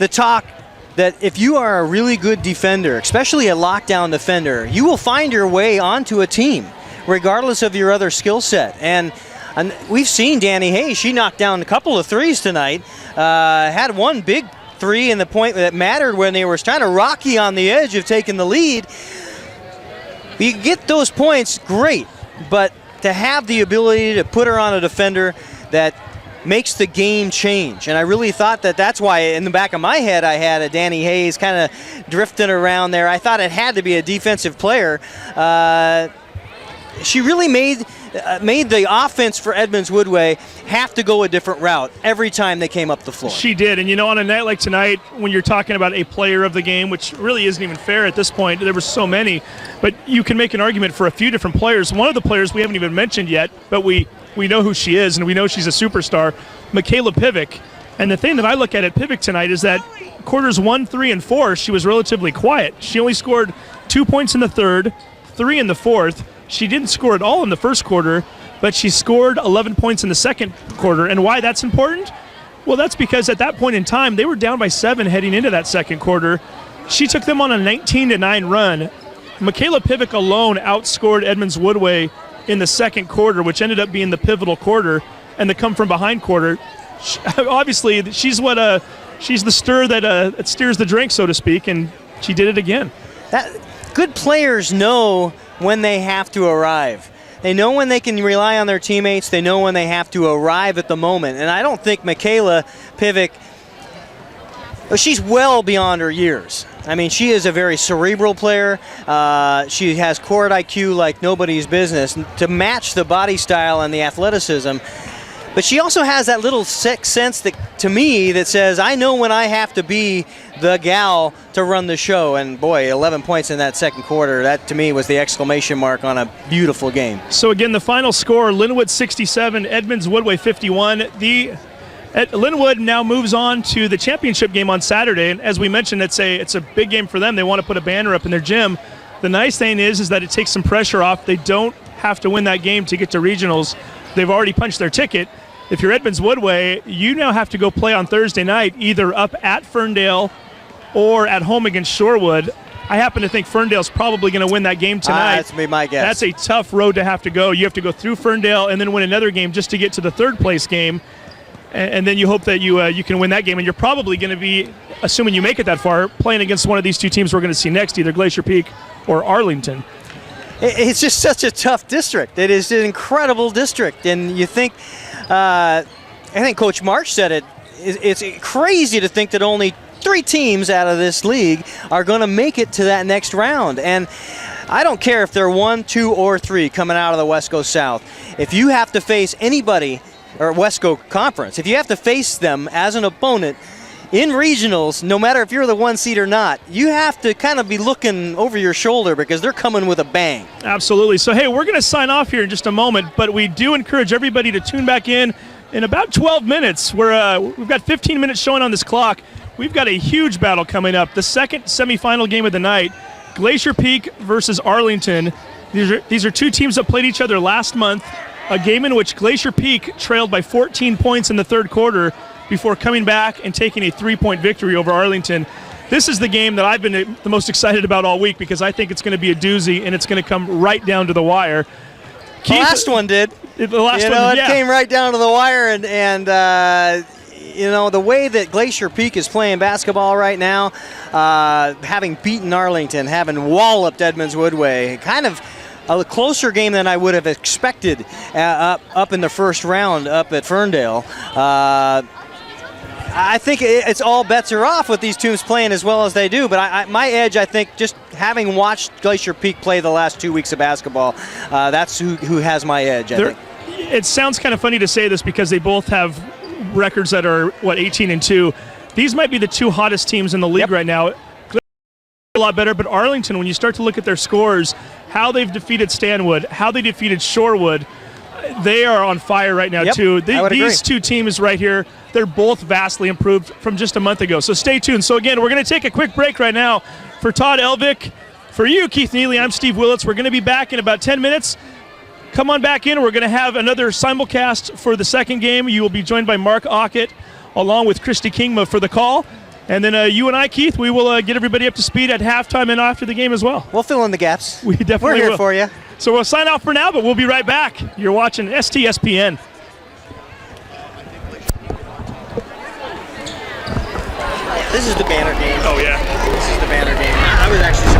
talk that if you are a really good defender, especially a lockdown defender, you will find your way onto a team, regardless of your other skill set. And we've seen Danny Hayes. She knocked down a couple of threes tonight. Had one big three in the point that mattered when they were trying to rocky on the edge of taking the lead. You get those points, great. But to have the ability to put her on a defender that makes the game change. And I really thought that's why in the back of my head I had a Danny Hayes kind of drifting around there. I thought it had to be a defensive player. She really made the offense for Edmonds-Woodway have to go a different route every time they came up the floor. She did, and on a night like tonight, when you're talking about a player of the game, which really isn't even fair at this point, there were so many, but you can make an argument for a few different players. One of the players we haven't even mentioned yet, but we know who she is, and we know she's a superstar, Michaela Pivic. And the thing that I look at Pivic tonight is that quarters 1, 3, and 4, she was relatively quiet. She only scored 2 points in the third, 3 in the fourth. She didn't score at all in the first quarter, but she scored 11 points in the second quarter. And why that's important? Well, that's because at that point in time, they were down by 7 heading into that second quarter. She took them on a 19-9 run. Michaela Pivic alone outscored Edmonds-Woodway in the second quarter, which ended up being the pivotal quarter and the come-from-behind quarter. Obviously, she's the stir that steers the drink, so to speak, and she did it again. Good players know when they have to arrive. They know when they can rely on their teammates. They know when they have to arrive at the moment. And I don't think Michaela Pivic, she's well beyond her years. I mean, she is a very cerebral player. She has court IQ like nobody's business to match the body style and the athleticism. But she also has that little sixth sense to me that says, I know when I have to be the gal to run the show. And boy, 11 points in that second quarter, that to me was the exclamation mark on a beautiful game. So again, the final score, Lynnwood 67, Edmonds-Woodway 51. Lynnwood now moves on to the championship game on Saturday. And as we mentioned, it's a big game for them. They want to put a banner up in their gym. The nice thing is that it takes some pressure off. They don't have to win that game to get to regionals. They've already punched their ticket. If you're Edmonds-Woodway, you now have to go play on Thursday night, either up at Ferndale or at home against Shorewood. I happen to think Ferndale's probably going to win that game tonight. That's be my guess. That's a tough road to have to go. You have to go through Ferndale and then win another game just to get to the third place game. And then you hope that you can win that game. And you're probably going to be, assuming you make it that far, playing against one of these two teams we're going to see next, either Glacier Peak or Arlington. It's just such a tough district. It is an incredible district. And you think, I think Coach Marsh said it, it's crazy to think that only 3 teams out of this league are going to make it to that next round. And I don't care if they're 1, 2, or 3 coming out of the Wesco South. If you have to face anybody, or Wesco Conference, if you have to face them as an opponent in regionals, no matter if you're the 1 seed or not, you have to kind of be looking over your shoulder because they're coming with a bang. Absolutely. So, hey, we're going to sign off here in just a moment, but we do encourage everybody to tune back in about 12 minutes. We've got 15 minutes showing on this clock. We've got a huge battle coming up. The second semifinal game of the night, Glacier Peak versus Arlington. These are 2 teams that played each other last month, a game in which Glacier Peak trailed by 14 points in the third quarter before coming back and taking a 3-point victory over Arlington. This is the game that I've been the most excited about all week because I think it's going to be a doozy and it's going to come right down to the wire. The last one did. The last one, it yeah. came right down to the wire, and the way that Glacier Peak is playing basketball right now, having beaten Arlington, having walloped Edmonds-Woodway, kind of a closer game than I would have expected up in the first round up at Ferndale. I think it's all bets are off with these teams playing as well as they do, but my edge, I think, just having watched Glacier Peak play the last 2 weeks of basketball, that's who has my edge, I think. It sounds kind of funny to say this because they both have records that are, 18-2. These might be the 2 hottest teams in the league right now. A lot better, but Arlington, when you start to look at their scores, how they've defeated Stanwood, how they defeated Shorewood, they are on fire right now too. These 2 teams right here, they're both vastly improved from just a month ago. So stay tuned. So again, we're going to take a quick break right now. For Todd Elvick, for you, Keith Neely, I'm Steve Willits. We're going to be back in about 10 minutes. Come on back in. We're going to have another simulcast for the second game. You will be joined by Mark Ockett along with Christy Kingma for the call. And then you and I, Keith, we will get everybody up to speed at halftime and after the game as well. We'll fill in the gaps. We definitely We're here will. for you. So we'll sign off for now, but we'll be right back. You're watching STSPN. This is the banner game. Oh, yeah. This is the banner game. I was actually